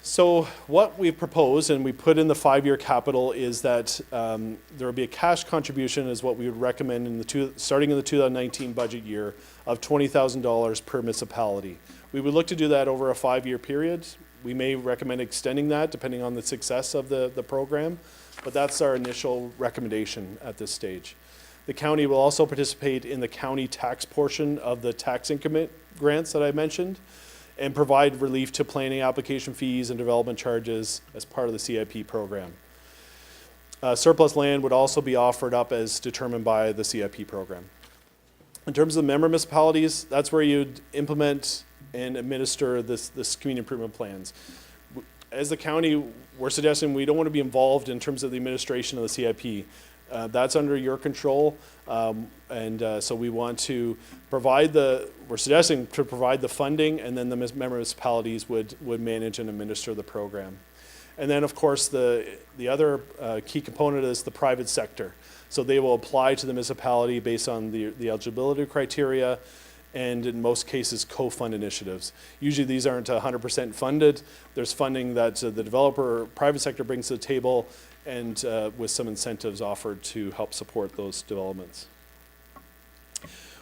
So what we propose and we put in the 5-year capital is that there will be a cash contribution is what we would recommend starting in the 2019 budget year of $20,000 per municipality. We would look to do that over a 5-year period. We may recommend extending that depending on the success of the program, but that's our initial recommendation at this stage. The county will also participate in the county tax portion of the tax increment grants that I mentioned, and provide relief to planning application fees and development charges as part of the CIP program. Surplus land would also be offered up as determined by the CIP program. In terms of member municipalities, that's where you'd implement and administer this community improvement plans. As the county, we're suggesting we don't want to be involved in terms of the administration of the CIP. That's under your control, so we want to we're suggesting to provide the funding, and then the member municipalities would manage and administer the program. And then, of course, the other key component is the private sector. So they will apply to the municipality based on the eligibility criteria, and in most cases, co-fund initiatives. Usually these aren't 100% funded. There's funding that the developer or private sector brings to the table, and with some incentives offered to help support those developments.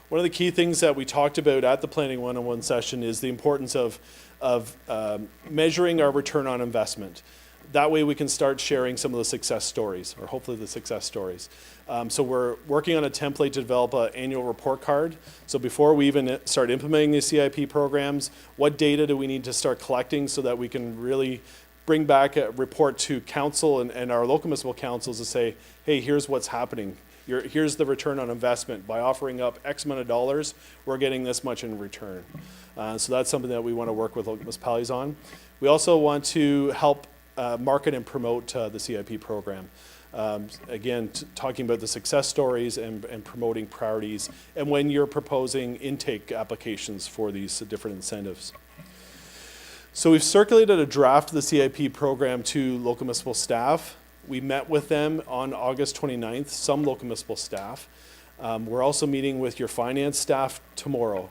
One of the key things that we talked about at the Planning 101 session is the importance of measuring our return on investment. That way we can start sharing some of the success stories, or hopefully the success stories. So we're working on a template to develop an annual report card. So before we even start implementing these CIP programs, what data do we need to start collecting so that we can really bring back a report to council and our local municipal councils to say, hey, here's what's happening. Here's the return on investment. By offering up X amount of dollars, we're getting this much in return. So that's something that we want to work with local municipalities on. We also want to help market and promote the CIP program. Again, talking about the success stories and promoting priorities, and when you're proposing intake applications for these different incentives. So we've circulated a draft of the CIP program to local municipal staff. We met with them on August 29th, some local municipal staff. We're also meeting with your finance staff tomorrow.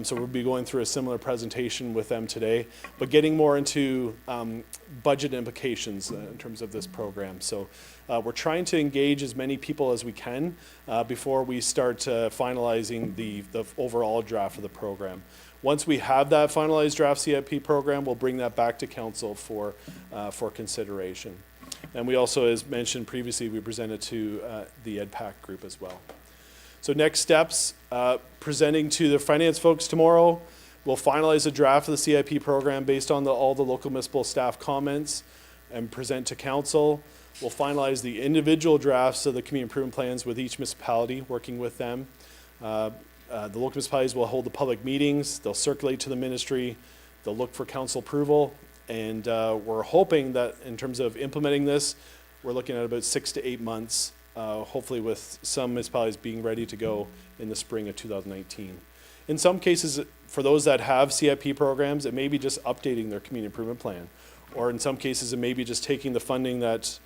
So we'll be going through a similar presentation with them today, but getting more into budget implications in terms of this program. So we're trying to engage as many people as we can before we start finalizing the overall draft of the program. Once we have that finalized draft CIP program, we'll bring that back to council for consideration. And we also, as mentioned previously, we presented to the EdPAC group as well. So next steps, presenting to the finance folks tomorrow. We'll finalize a draft of the CIP program based on all the local municipal staff comments and present to council. We'll finalize the individual drafts of the community improvement plans with each municipality, working with them. The local municipalities will hold the public meetings, they'll circulate to the ministry, they'll look for council approval, and we're hoping that in terms of implementing this, we're looking at about 6 to 8 months, hopefully with some municipalities being ready to go in the spring of 2019. In some cases, for those that have CIP programs, it may be just updating their community improvement plan. Or in some cases, it may be just taking the funding that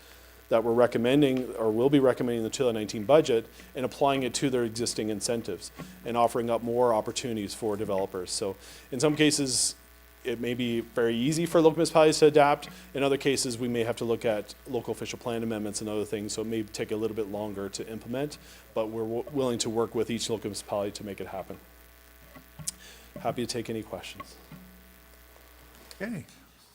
we're recommending or will be recommending in the 2019 budget and applying it to their existing incentives and offering up more opportunities for developers. So in some cases, it may be very easy for local municipalities to adapt. In other cases, we may have to look at local official plan amendments and other things, so it may take a little bit longer to implement, but we're willing to work with each local municipality to make it happen. Happy to take any questions. Okay.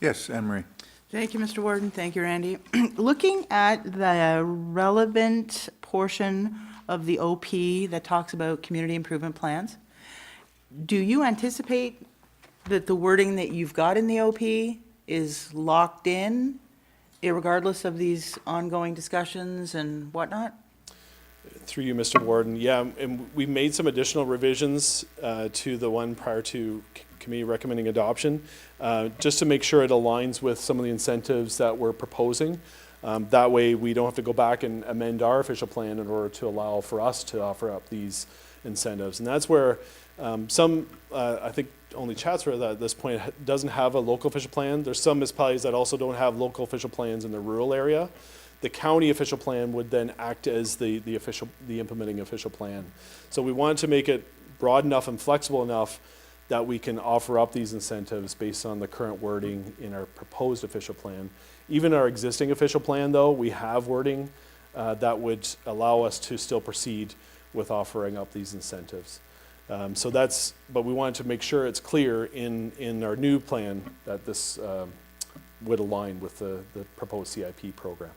Yes, Anne Marie. Thank you, Mr. Warden. Thank you, Randy. Looking at the relevant portion of the OP that talks about community improvement plans, do you anticipate that the wording that you've got in the OP is locked in, irregardless of these ongoing discussions and whatnot? Through you, Mr. Warden, yeah, and we made some additional revisions to the one prior to committee recommending adoption, just to make sure it aligns with some of the incentives that we're proposing. That way, we don't have to go back and amend our official plan in order to allow for us to offer up these incentives. And that's where I think only Chatsworth at this point doesn't have a local official plan. There's some municipalities that also don't have local official plans in the rural area. The county official plan would then act as the implementing official plan. So we wanted to make it broad enough and flexible enough that we can offer up these incentives based on the current wording in our proposed official plan. Even our existing official plan, though, we have wording that would allow us to still proceed with offering up these incentives. But we wanted to make sure it's clear in our new plan that this would align with the proposed CIP program.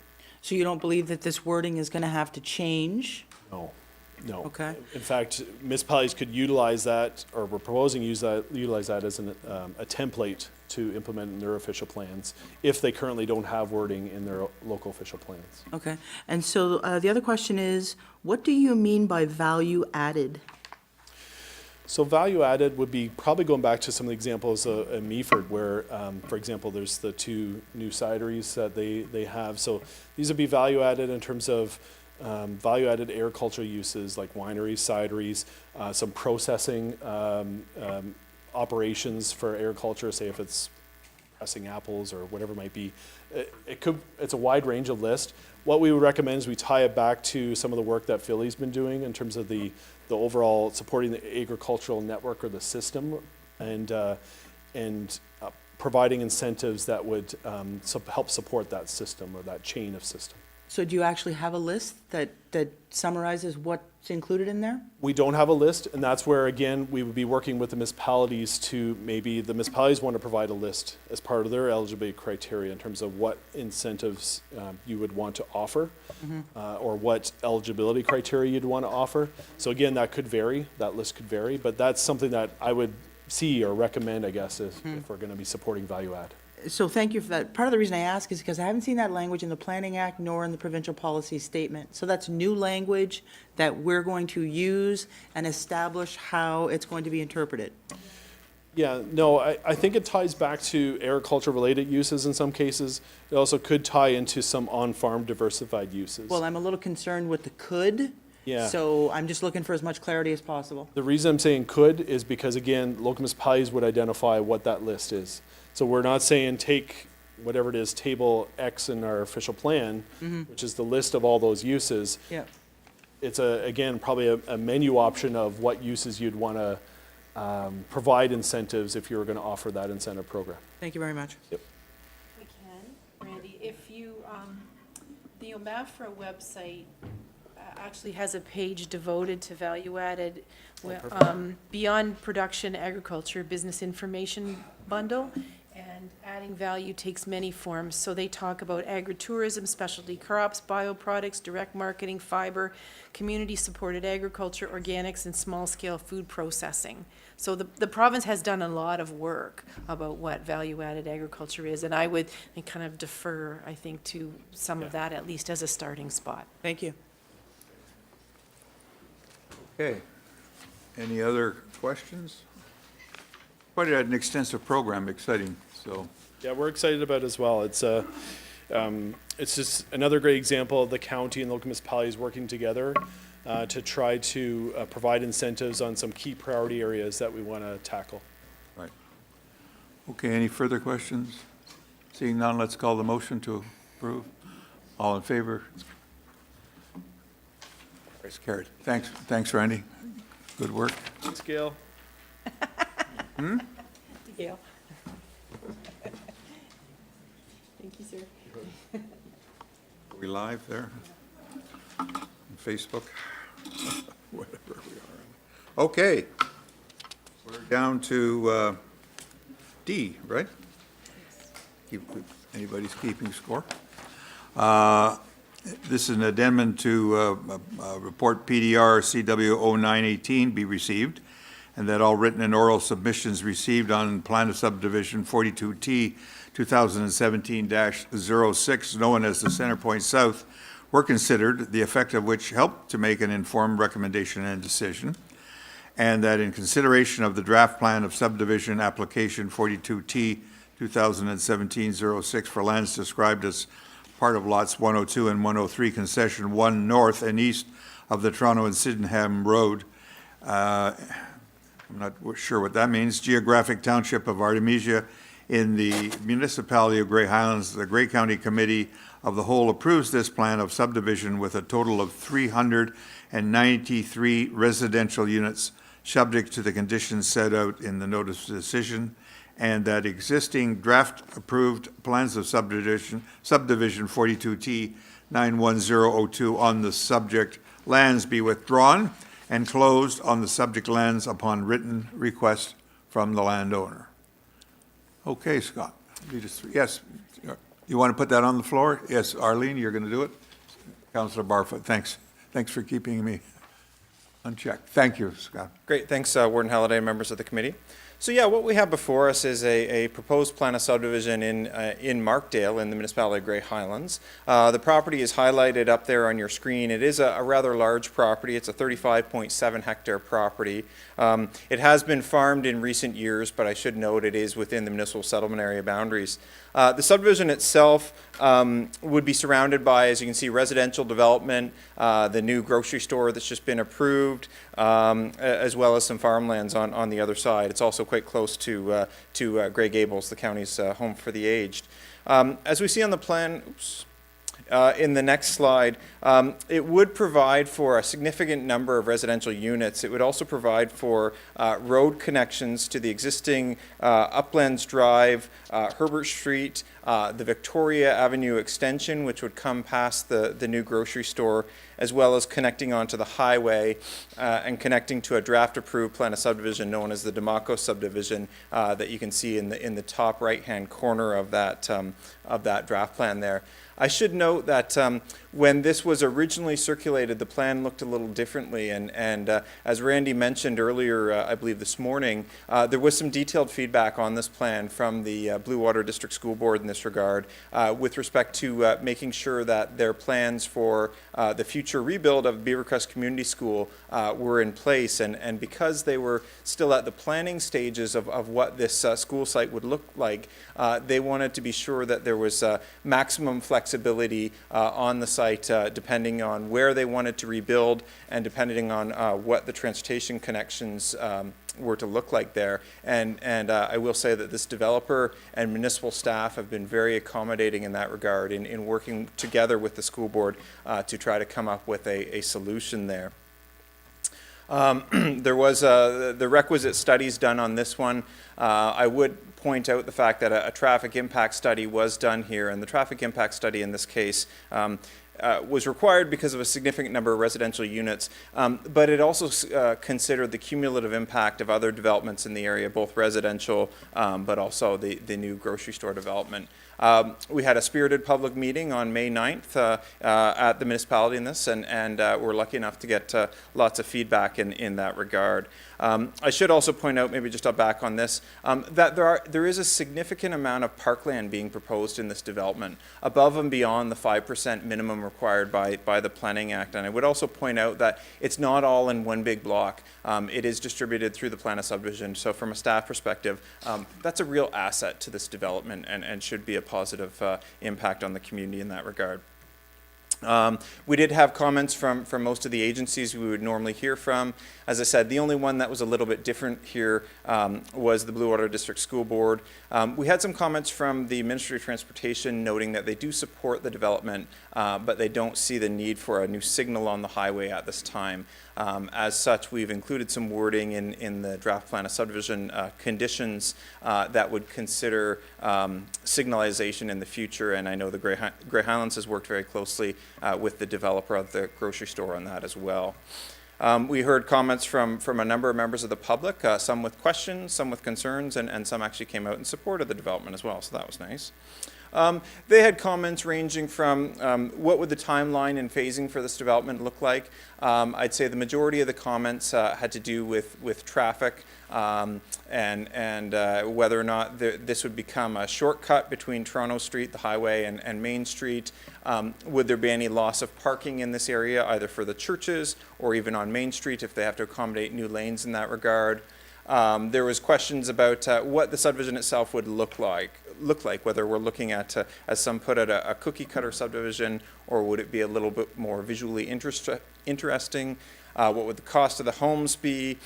So you don't believe that this wording is going to have to change? No. Okay. In fact, municipalities could utilize that, or we're proposing utilize that as a template to implement in their official plans if they currently don't have wording in their local official plans. Okay. And so the other question is, what do you mean by value added? So value added would be probably going back to some of the examples in Meaford where, for example, there's the 2 new cideries that they have. So these would be value added in terms of value added agricultural uses like wineries, cideries, some processing operations for agriculture, say if it's pressing apples or whatever it might be. It's a wide range of list. What we would recommend is we tie it back to some of the work that Philly's been doing in terms of the overall supporting the agricultural network or the system and providing incentives that would help support that system or that chain of system. So do you actually have a list that summarizes what's included in there? We don't have a list, and that's where, again, we would be working with the municipalities to maybe the municipalities want to provide a list as part of their eligibility criteria in terms of what incentives you would want to offer or what eligibility criteria you'd want to offer. So again, that could vary, that list could vary, but that's something that I would see or recommend, I guess, if we're going to be supporting value add. So thank you for that. Part of the reason I ask is because I haven't seen that language in the Planning Act nor in the provincial policy statement. So that's new language that we're going to use and establish how it's going to be interpreted. Yeah, no, I think it ties back to agriculture-related uses in some cases. It also could tie into some on-farm diversified uses. Well, I'm a little concerned with the could. Yeah. So I'm just looking for as much clarity as possible. The reason I'm saying could is because, again, local municipalities would identify what that list is. So we're not saying take whatever it is, table X in our official plan, which is the list of all those uses. Yeah. It's, again, probably a menu option of what uses you'd want to provide incentives if you were going to offer that incentive program. Thank you very much. Yep. I can, Randy, if you, the OMAFRA website actually has a page devoted to value-added, beyond production agriculture business information bundle, and And adding value takes many forms. So they talk about agritourism, specialty crops, bioproducts, direct marketing, fiber, community-supported agriculture, organics, and small-scale food processing. So the province has done a lot of work about what value-added agriculture is, and I would kind of defer, I think, to some of that, at least as a starting spot. Thank you. Okay. Any other questions? Quite an extensive program, exciting, so. Yeah, we're excited about it as well. It's just another great example of the county and local municipalities working together to try to provide incentives on some key priority areas that we want to tackle. Right. Okay, any further questions? Seeing none, let's call the motion to approve. All in favor? It's carried. Thanks, Randy. Good work. Thanks, Gail. Gail. Thank you, sir. Are we live there? On Facebook? Whatever we are. Okay. We're down to D, right? Anybody's keeping score? This is an addendum to report PDR CW 0918 be received, and that all written and oral submissions received on plan of subdivision 42T 2017-06, known as the Centerpoint South, were considered, the effect of which helped to make an informed recommendation and decision, and that in consideration of the draft plan of subdivision application 42T 2017-06 for lands described as part of lots 102 and 103, concession 1 north and east of the Toronto and Sydenham Road, I'm not sure what that means, geographic township of Artemisia in the municipality of Grey Highlands. The Grey County Committee of the Whole approves this plan of subdivision with a total of 393 residential units, subject to the conditions set out in the notice of decision, and that existing draft-approved plans of subdivision 42T 91002 on the subject lands be withdrawn and closed on the subject lands upon written request from the landowner. Okay, Scott. Yes, you want to put that on the floor? Yes, Arlene, you're going to do it? Councillor Barfoot, thanks. Thanks for keeping me unchecked. Thank you, Scott. Great, thanks, Warden Halliday and members of the committee. So yeah, what we have before us is a proposed plan of subdivision in Markdale in the municipality of Grey Highlands. The property is highlighted up there on your screen. It is a rather large property. It's a 35.7 hectare property. It has been farmed in recent years, but I should note it is within the municipal settlement area boundaries. The subdivision itself would be surrounded by, as you can see, residential development, the new grocery store that's just been approved, as well as some farmlands on the other side. It's also quite close to Grey Gables, the county's home for the aged. As we see on the plan, in the next slide, it would provide for a significant number of residential units. It would also provide for road connections to the existing Uplands Drive, Herbert Street, the Victoria Avenue extension, which would come past the new grocery store, as well as connecting onto the highway and connecting to a draft-approved plan of subdivision known as the Demaco subdivision that you can see in the top right-hand corner of that draft plan there. I should note that when this was originally circulated, the plan looked a little differently, and as Randy mentioned earlier, I believe this morning, there was some detailed feedback on this plan from the Blue Water District School Board in this regard, with respect to making sure that their plans for the future rebuild of Beavercrest Community School were in place, and because they were still at the planning stages of what this school site would look like, they wanted to be sure that there was maximum flexibility on the site, depending on where they wanted to rebuild and depending on what the transportation connections were to look like there. And I will say that this developer and municipal staff have been very accommodating in that regard in working together with the school board to try to come up with a solution there. There was the requisite studies done on this one. I would point out the fact that a traffic impact study was done here, and the traffic impact study in this case was required because of a significant number of residential units, but it also considered the cumulative impact of other developments in the area, both residential, but also the new grocery store development. We had a spirited public meeting on May 9th at the municipality in this, and we're lucky enough to get lots of feedback in that regard. I should also point out, maybe just back on this, that there is a significant amount of parkland being proposed in this development, above and beyond the 5% minimum required by the Planning Act. And I would also point out that it's not all in one big block. It is distributed through the plan of subdivision. So from a staff perspective, that's a real asset to this development and should be a positive impact on the community in that regard. We did have comments from most of the agencies we would normally hear from. As I said, the only one that was a little bit different here was the Blue Water District School Board. We had some comments from the Ministry of Transportation noting that they do support the development, but they don't see the need for a new signal on the highway at this time. As such, we've included some wording in the draft plan of subdivision conditions that would consider signalization in the future, and I know the Grey Highlands has worked very closely with the developer of the grocery store on that as well. We heard comments from a number of members of the public, some with questions, some with concerns, and some actually came out in support of the development as well, so that was nice. They had comments ranging from what would the timeline and phasing for this development look like. I'd say the majority of the comments had to do with traffic and whether or not this would become a shortcut between Toronto Street, the highway, and Main Street. Would there be any loss of parking in this area, either for the churches or even on Main Street if they have to accommodate new lanes in that regard? There was questions about what the subdivision itself would look like, whether we're looking at, as some put it, a cookie cutter subdivision, or would it be a little bit more visually interesting? What would the cost of the homes be?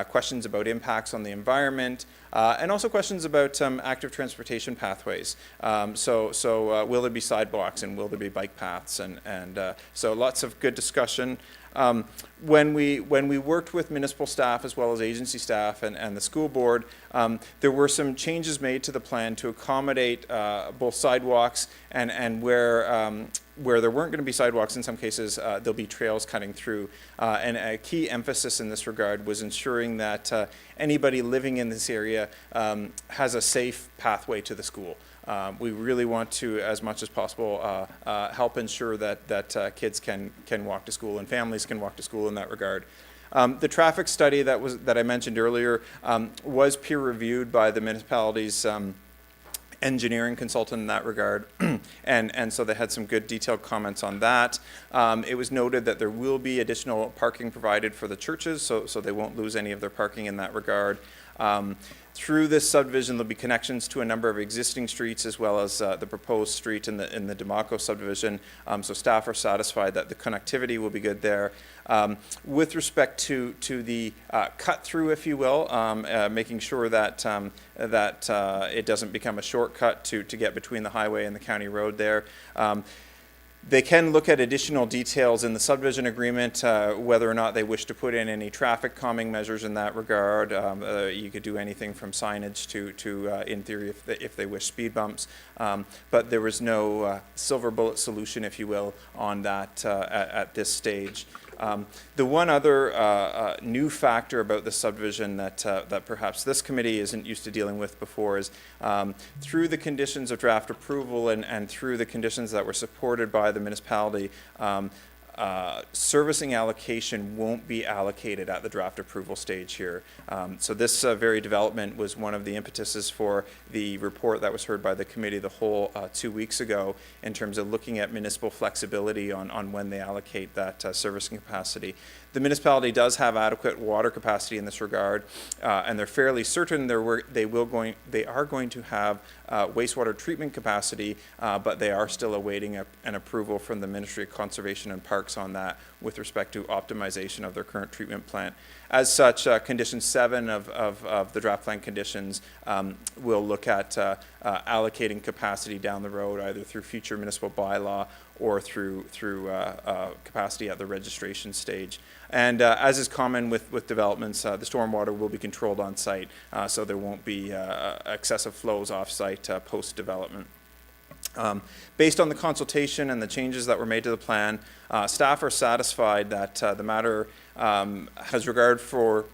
Questions about impacts on the environment, and also questions about active transportation pathways. So will there be sidewalks and will there be bike paths? And so lots of good discussion. When we worked with municipal staff as well as agency staff and the school board, there were some changes made to the plan to accommodate both sidewalks and where there weren't going to be sidewalks, in some cases, there'll be trails cutting through. And a key emphasis in this regard was ensuring that anybody living in this area has a safe pathway to the school. We really want to, as much as possible, help ensure that kids can walk to school and families can walk to school in that regard. The traffic study that I mentioned earlier was peer-reviewed by the municipality's engineering consultant in that regard, and so they had some good detailed comments on that. It was noted that there will be additional parking provided for the churches, so they won't lose any of their parking in that regard. Through this subdivision, there'll be connections to a number of existing streets as well as the proposed street in the Demaco subdivision. So staff are satisfied that the connectivity will be good there. With respect to the cut through, if you will, making sure that it doesn't become a shortcut to get between the highway and the county road there. They can look at additional details in the subdivision agreement, whether or not they wish to put in any traffic calming measures in that regard. You could do anything from signage to in theory, if they wish, speed bumps. But there was no silver bullet solution, if you will, on that at this stage. The one other new factor about the subdivision that perhaps this committee isn't used to dealing with before is through the conditions of draft approval and through the conditions that were supported by the municipality, servicing allocation won't be allocated at the draft approval stage here. So this very development was one of the impetuses for the report that was heard by the committee the whole 2 weeks ago in terms of looking at municipal flexibility on when they allocate that servicing capacity. The municipality does have adequate water capacity in this regard, and they're fairly certain they are going to have wastewater treatment capacity, but they are still awaiting an approval from the Ministry of Conservation and Parks on that with respect to optimization of their current treatment plant. As such, condition 7 of the draft plan conditions will look at allocating capacity down the road, either through future municipal bylaw or through capacity at the registration stage. And as is common with developments, the stormwater will be controlled on site, so there won't be excessive flows off site post-development. Based on the consultation and the changes that were made to the plan, staff are satisfied that the matter has regard for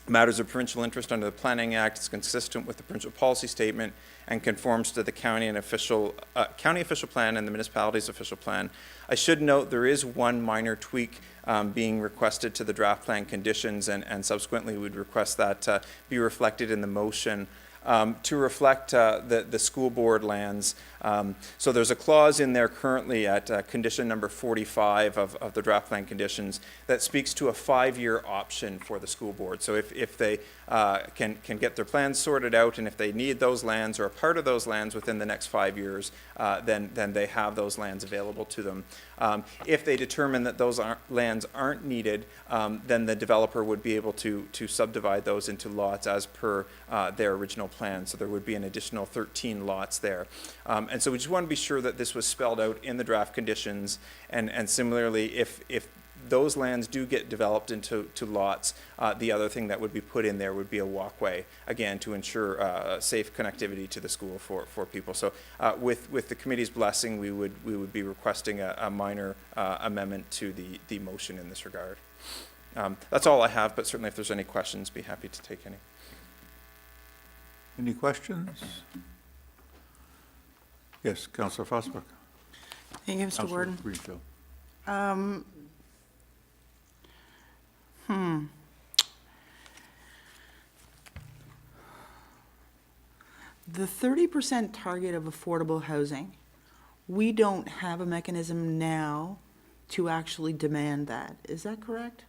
matters of provincial interest under the Planning Act, is consistent with the provincial policy statement, and conforms to the county official plan and the municipality's official plan. I should note there is one minor tweak being requested to the draft plan conditions, and subsequently we'd request that be reflected in the motion. To reflect the school board lands. So there's a clause in there currently at condition number 45 of the draft plan conditions that speaks to a 5-year option for the school board. So if they can get their plans sorted out, and if they need those lands or a part of those lands within the next 5 years, then they have those lands available to them. If they determine that those lands aren't needed, then the developer would be able to subdivide those into lots as per their original plan. So there would be an additional 13 lots there. And so we just want to be sure that this was spelled out in the draft conditions. And similarly, if those lands do get developed into lots, the other thing that would be put in there would be a walkway, again, to ensure safe connectivity to the school for people. So with the committee's blessing, we would be requesting a minor amendment to the motion in this regard. That's all I have, but certainly if there's any questions, be happy to take any. Any questions? Yes, Councillor Fosbuck. Thank you, Mr. Councillor Warden. Greenfield. The 30% target of affordable housing, we don't have a mechanism now to actually demand that. Is that correct?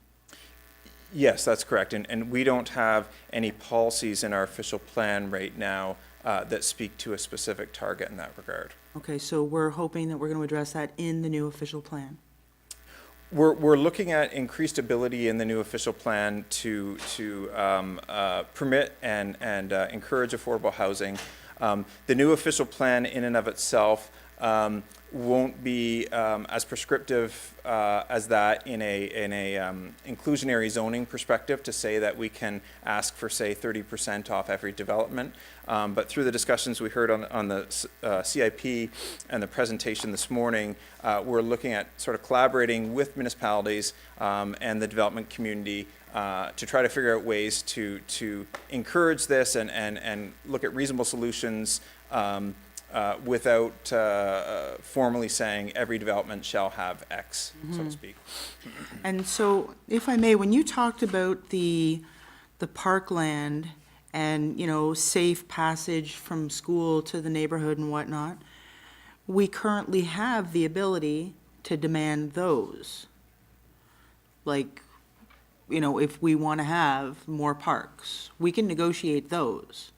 Yes, that's correct. And we don't have any policies in our official plan right now that speak to a specific target in that regard. Okay, so we're hoping that we're going to address that in the new official plan. We're looking at increased ability in the new official plan to permit and encourage affordable housing. The new official plan in and of itself won't be as prescriptive as that in a inclusionary zoning perspective, to say that we can ask for, say, 30% off every development. But through the discussions we heard on the CIP and the presentation this morning, we're looking at sort of collaborating with municipalities and the development community to try to figure out ways to encourage this and look at reasonable solutions without formally saying every development shall have X, so to speak. And so, if I may, when you talked about the parkland and, you know, safe passage from school to the neighborhood and whatnot, we currently have the ability to demand those. Like, you know, if we want to have more parks, we can negotiate those.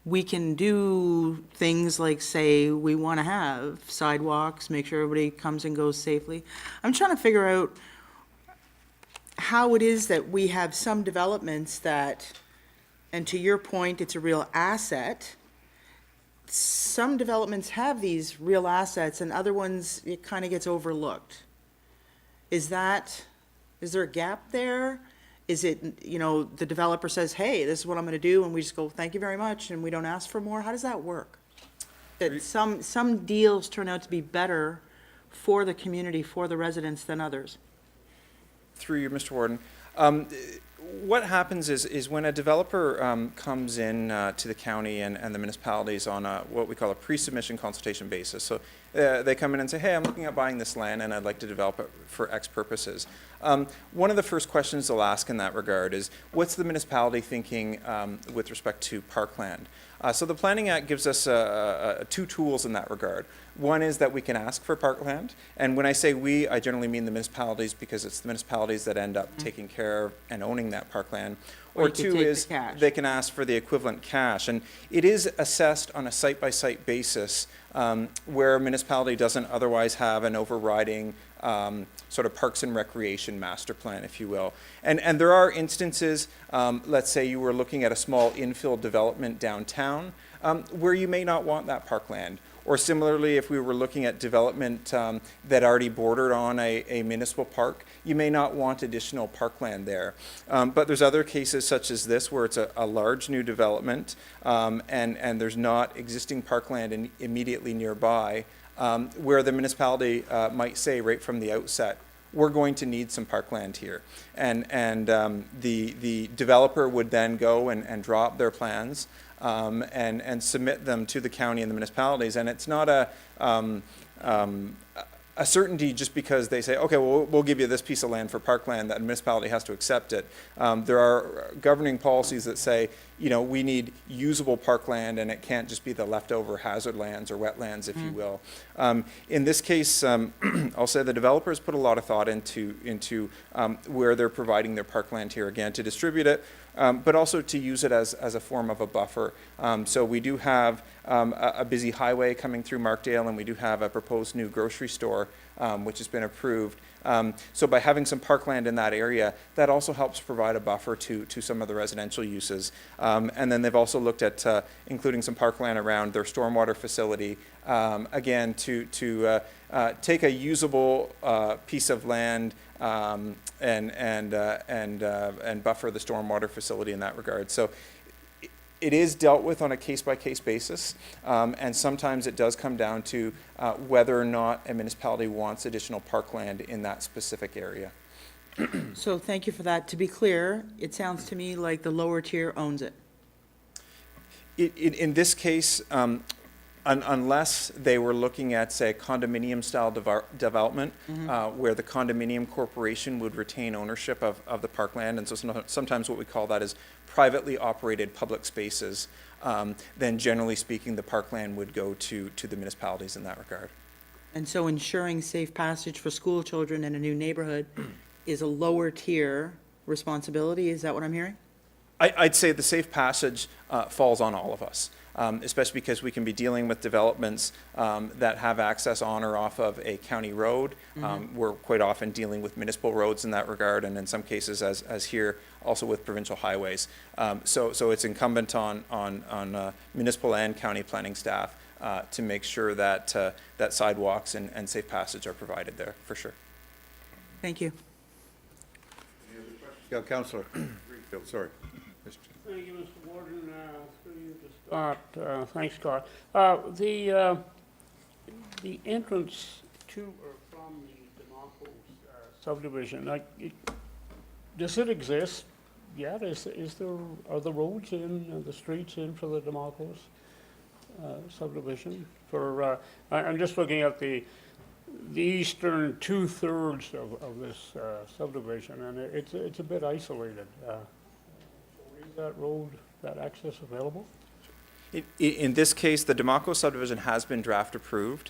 We can do things like say we want to have sidewalks, make sure everybody comes and goes safely. I'm trying to figure out how it is that we have some developments that, and to your point, it's a real asset. Some developments have these real assets and other ones, it kind of gets overlooked. Is there a gap there? Is it, you know, the developer says, hey, this is what I'm going to do, and we just go, thank you very much, and we don't ask for more? How does that work? That some deals turn out to be better for the community, for the residents than others? Through you, Mr. Warden. What happens is when a developer comes in to the county and the municipalities on what we call a pre-submission consultation basis. So they come in and say, hey, I'm looking at buying this land and I'd like to develop it for X purposes. One of the first questions they'll ask in that regard is, what's the municipality thinking with respect to parkland? So the Planning Act gives us two tools in that regard. One is that we can ask for parkland, and when I say we, I generally mean the municipalities, because it's the municipalities that end up taking care of and owning that parkland. Or you could two take the is cash. they can ask for the equivalent cash, and it is assessed on a site-by-site basis where a municipality doesn't otherwise have an overriding sort of parks and recreation master plan, if you will. And there are instances, let's say you were looking at a small infill development downtown, where you may not want that parkland. Or similarly, if we were looking at development that already bordered on a municipal park, you may not want additional parkland there. But there's other cases such as this where it's a large new development and there's not existing parkland immediately nearby, where the municipality might say right from the outset, we're going to need some parkland here. And the developer would then go and draw up their plans and submit them to the county and the municipalities. And it's not a certainty just because they say, okay, well, we'll give you this piece of land for parkland, that municipality has to accept it. There are governing policies that say, you know, we need usable parkland and it can't just be the leftover hazard lands or wetlands, if you will. In this case, I'll say the developers put a lot of thought into where they're providing their parkland here, again, to distribute it, but also to use it as a form of a buffer. So we do have a busy highway coming through Markdale, and we do have a proposed new grocery store, which has been approved. So by having some parkland in that area, that also helps provide a buffer to some of the residential uses. And then they've also looked at including some parkland around their stormwater facility, again, to take a usable piece of land and buffer the stormwater facility in that regard. So it is dealt with on a case-by-case basis, and sometimes it does come down to whether or not a municipality wants additional parkland in that specific area. So thank you for that. To be clear, it sounds to me like the lower tier owns it. In this case, unless they were looking at, say, condominium-style development, where the condominium corporation would retain ownership of the parkland, and so sometimes what we call that is privately operated public spaces, then generally speaking, the parkland would go to the municipalities in that regard. And so ensuring safe passage for school children in a new neighborhood is a lower tier responsibility, is that what I'm hearing? I'd say the safe passage falls on all of us, especially because we can be dealing with developments that have access on or off of a county road. We're quite often dealing with municipal roads in that regard, and in some cases, as here, also with provincial highways. So it's incumbent on municipal and county planning staff to make sure that that sidewalks and safe passage are provided there, for sure. Thank you. Yeah, Councillor Greenfield, sorry. Thank you, Mr. Warden. Through you to start. Thanks, Scott. The entrance to or from the DeMarco subdivision, does it exist yet? Are the roads in, the streets in for the DeMarco's subdivision? I'm just looking at the eastern two-thirds of this subdivision, and it's a bit isolated. Is that road, that access available? In this case, the DeMarco subdivision has been draft approved,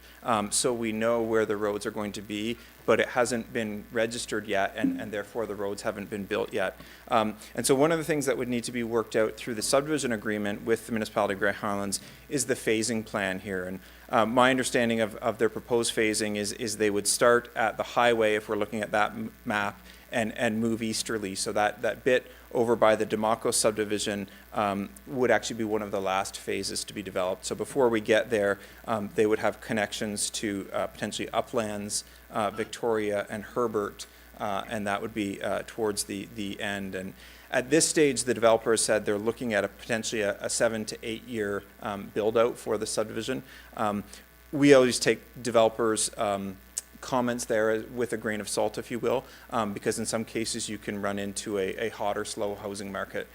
so we know where the roads are going to be, but it hasn't been registered yet, and therefore the roads haven't been built yet. And so one of the things that would need to be worked out through the subdivision agreement with the municipality of Grey Highlands is the phasing plan here. And my understanding of their proposed phasing is they would start at the highway, if we're looking at that map, and move easterly. So that bit over by the DeMarco subdivision would actually be one of the last phases to be developed. So before we get there, they would have connections to potentially Uplands, Victoria, and Herbert, and that would be towards the end. And at this stage, the developer said they're looking at potentially a 7 to 8 year build out for the subdivision. We always take developers' comments there with a grain of salt, if you will, because in some cases you can run into a hot or slow housing market,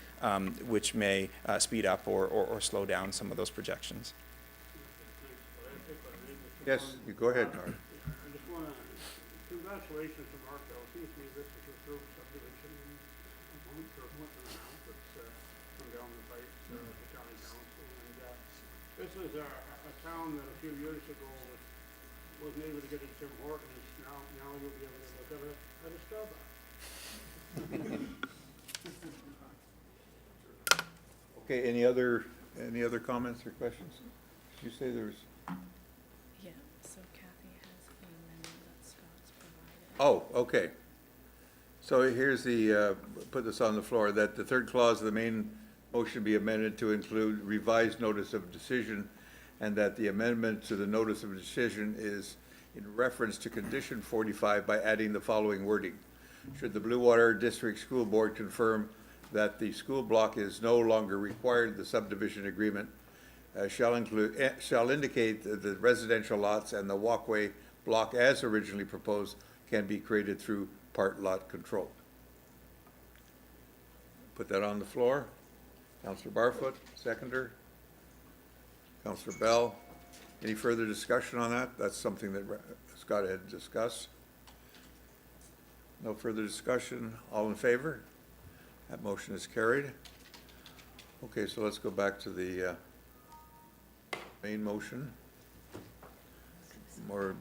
which may speed up or slow down some of those projections. Yes, you go ahead, Norm. I just want to, congratulations to Markel. Seems to me this is your third subdivision in a month or more than now that's come down the pipe to the county council. And this is a town that a few years ago wasn't able to get its Tim Hortons. Now you'll be able to look at a Starbucks. Okay, any other comments or questions? Did you say there's? Yeah, so Kathy has the amendment that Scott's provided. Oh, okay. So here's put this on the floor, that the third clause of the main motion be amended to include revised notice of decision and that the amendment to the notice of decision is in reference to condition 45 by adding the following wording. Should the Blue Water District School Board confirm that the school block is no longer required, the subdivision agreement shall indicate that the residential lots and the walkway block as originally proposed can be created through part lot control. Put that on the floor. Councillor Barfoot, seconder. Councillor Bell. Any further discussion on that? That's something that Scott had discussed. No further discussion. All in favor? That motion is carried. Okay, so let's go back to the main motion.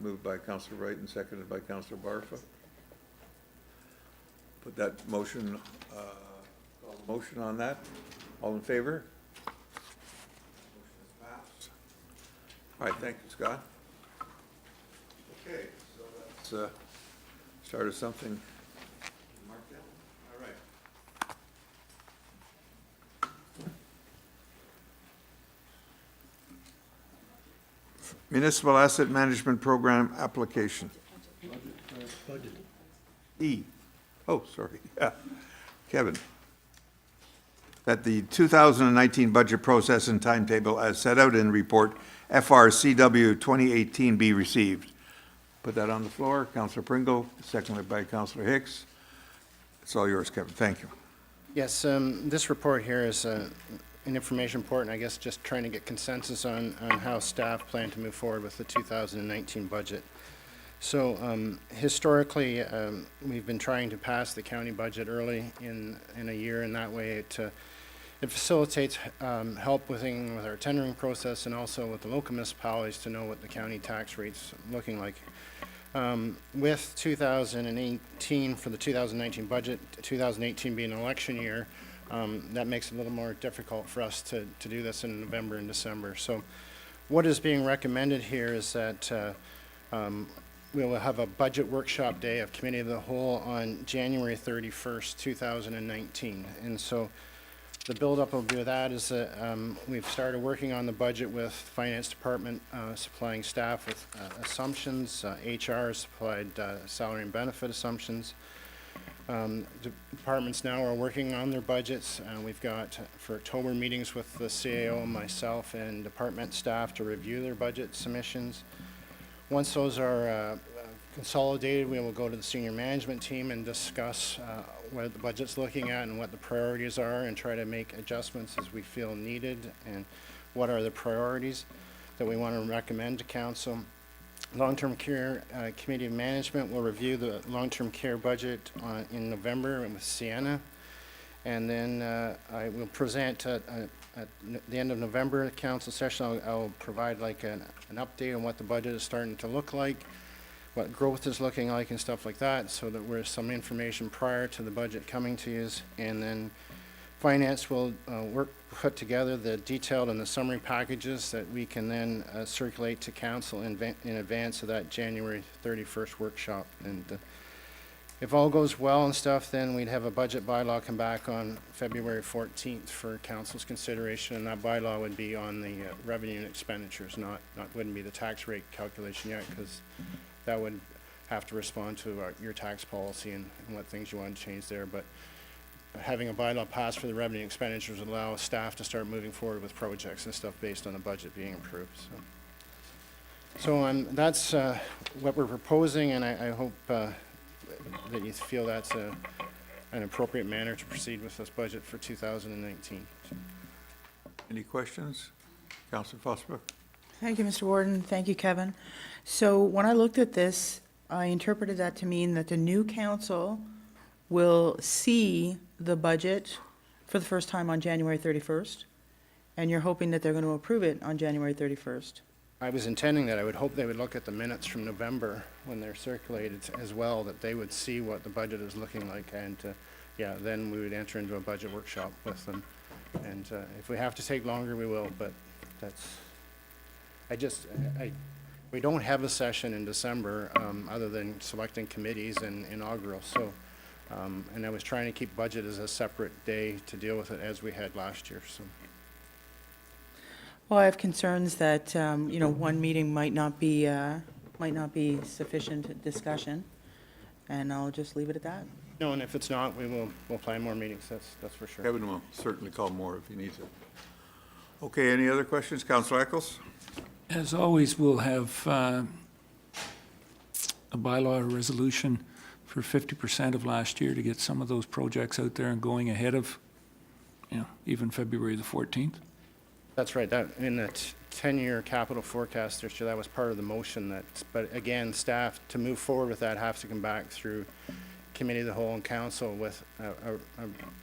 Moved by Councillor Wright and seconded by Councillor Barfoot. Put that motion, call the motion on that. All in favor? Motion is passed. All right, thank you, Scott. Okay, so that's start of something. Markdale? All right. Municipal Asset Management Program application. E. Oh, sorry. Yeah. Kevin. That the 2019 budget process and timetable as set out in report FRCW 2018 be received. Put that on the floor. Councillor Pringle, seconded by Councillor Hicks. It's all yours, Kevin. Thank you. Yes, this report here is an information report, and I guess just trying to get consensus on how staff plan to move forward with the 2019 budget. So historically, we've been trying to pass the county budget early in a year, and that way it facilitates help with our tendering process and also with the local municipalities to know what the county tax rate's looking like. With 2018 for the 2019 budget, 2018 being an election year, that makes it a little more difficult for us to do this in November and December. So what is being recommended here is that we will have a budget workshop day of Committee of the Whole on January 31st, 2019. And so the buildup will be that is that we've started working on the budget with Finance Department supplying staff with assumptions. HR supplied salary and benefit assumptions. Departments now are working on their budgets. We've got for October meetings with the CAO, myself, and department staff to review their budget submissions. Once those are consolidated, we will go to the senior management team and discuss what the budget's looking at and what the priorities are and try to make adjustments as we feel needed and what are the priorities that we want to recommend to council. Long-term care committee of management will review the long-term care budget in November with Sienna, and then I will present at the end of November council session. I'll provide like an update on what the budget is starting to look like, what growth is looking like and stuff like that, so that there's some information prior to the budget coming to you. And then finance will put together the detailed and the summary packages that we can then circulate to council in advance of that January 31st workshop. And if all goes well and stuff, then we'd have a budget bylaw come back on February 14th for council's consideration, and that bylaw would be on the revenue and expenditures, wouldn't be the tax rate calculation yet, because that would have to respond to your tax policy and what things you want to change there. But having a bylaw passed for the revenue and expenditures would allow staff to start moving forward with projects and stuff based on the budget being approved. So that's what we're proposing, and I hope that you feel that's an appropriate manner to proceed with this budget for 2019. Any questions? Councillor Fosbrook? Thank you, Mr. Warden. Thank you, Kevin. So when I looked at this, I interpreted that to mean that the new council will see the budget for the first time on January 31st, and you're hoping that they're going to approve it on January 31st. I was intending that I would hope they would look at the minutes from November when they're circulated as well, that they would see what the budget is looking like, and yeah, then we would enter into a budget workshop with them. And if we have to take longer, we will, but that's, we don't have a session in December other than selecting committees and inaugural, so, and I was trying to keep budget as a separate day to deal with it as we had last year, so. Well, I have concerns that, one meeting might not be sufficient discussion, and I'll just leave it at that. No, and if it's not, we'll plan more meetings, that's for sure. Kevin will certainly call more if he needs it. Okay, any other questions? Councillor Eccles? As always, we'll have a bylaw resolution for 50% of last year to get some of those projects out there and going ahead of, even February the 14th. That's right, that, in that 10-year capital forecast, that was part of the motion but again, staff, to move forward with that, have to come back through committee of the whole and council with,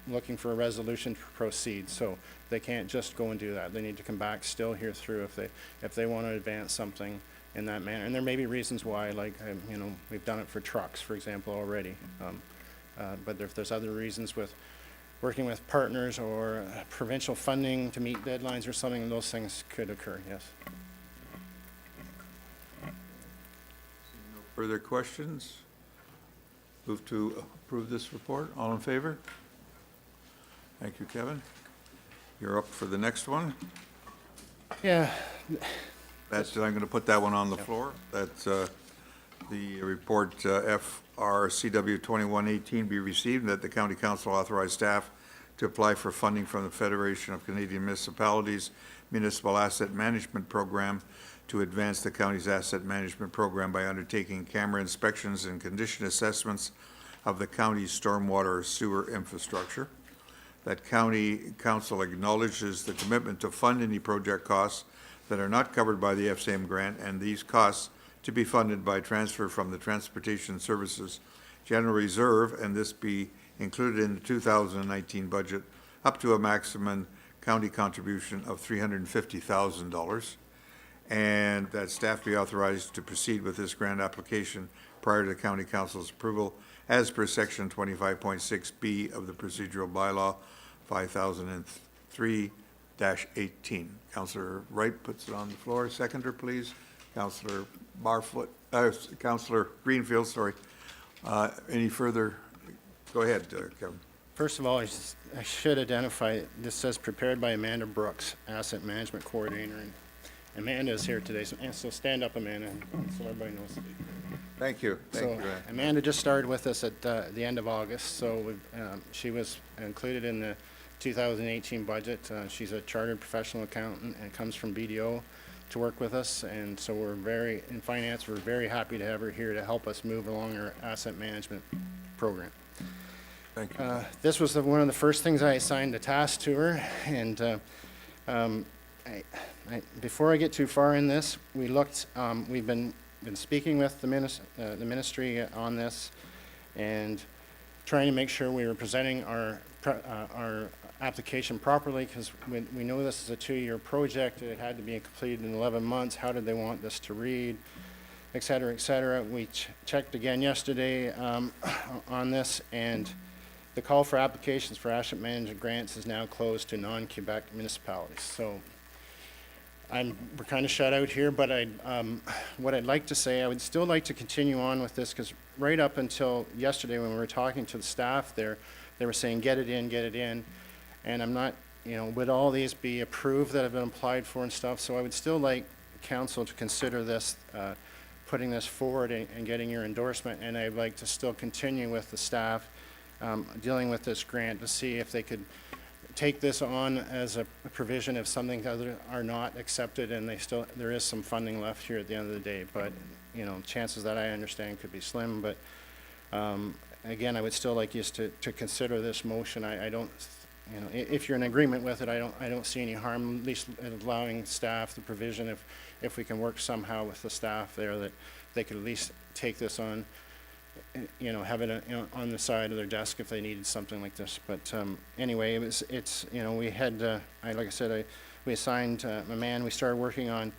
looking for a resolution to proceed. So they can't just go and do that. They need to come back still here through if they want to advance something in that manner. And there may be reasons why, like, we've done it for trucks, for example, already. But if there's other reasons with working with partners or provincial funding to meet deadlines or something, those things could occur, yes. Further questions? Move to approve this report. All in favor? Thank you, Kevin. You're up for the next one. Yeah, I'm going to put that one on the floor. That's the report FRCW 2118 be received, and that the county council authorize staff to apply for funding from the Federation of Canadian Municipalities Municipal Asset Management Program to advance the county's asset management program by undertaking camera inspections and condition assessments of the county's stormwater sewer infrastructure. That county council acknowledges the commitment to fund any project costs that are not covered by the FSAM grant, and these costs to be funded by transfer from the Transportation Services General Reserve, and this be included in the 2019 budget up to a maximum county contribution of $350,000, and that staff be authorized to proceed with this grant application prior to the county council's approval as per section 25.6B of the procedural bylaw 5003-18. Councillor Wright puts it on the floor. Seconder, please. Councillor Councillor Greenfield, sorry. Any further? Go ahead, Kevin. first of all, I should identify, this says prepared by Amanda Brooks, Asset Management Coordinator. And Amanda is here today, so stand up, Amanda, so everybody knows. Thank you. Thank you. Amanda just started with us at the end of August, so she was included in the 2018 budget. She's a chartered professional accountant and comes from BDO to work with us, and so in finance, we're very happy to have her here to help us move along our asset management program. Thank you. This was one of the first things I assigned a task to her, and before I get too far in this, we've been speaking with the ministry on this and trying to make sure we were presenting our application properly, because we know this is a 2-year project. It had to be completed in 11 months. How did they want this to read, et cetera, et cetera. We checked again yesterday on this, and the call for applications for asset management grants is now closed to non-Quebec municipalities. So we're kind of shut out here, but what I'd like to say, I would still like to continue on with this, because right up until yesterday when we were talking to the staff there, they were saying, get it in, and I'm not, would all these be approved that have been applied for and stuff? So I would still like council to consider this, putting this forward and getting your endorsement, and I'd like to still continue with the staff dealing with this grant to see if they could take this on as a provision if something other are not accepted, and there is some funding left here at the end of the day, but chances that I understand could be slim. But again, I would still like you to consider this motion. I don't, if you're in agreement with it, I don't see any harm, at least allowing staff the provision if we can work somehow with the staff there, that they could at least take this on, have it on the side of their desk if they needed something like this. But anyway, we had, like I said, we assigned a man. We started working on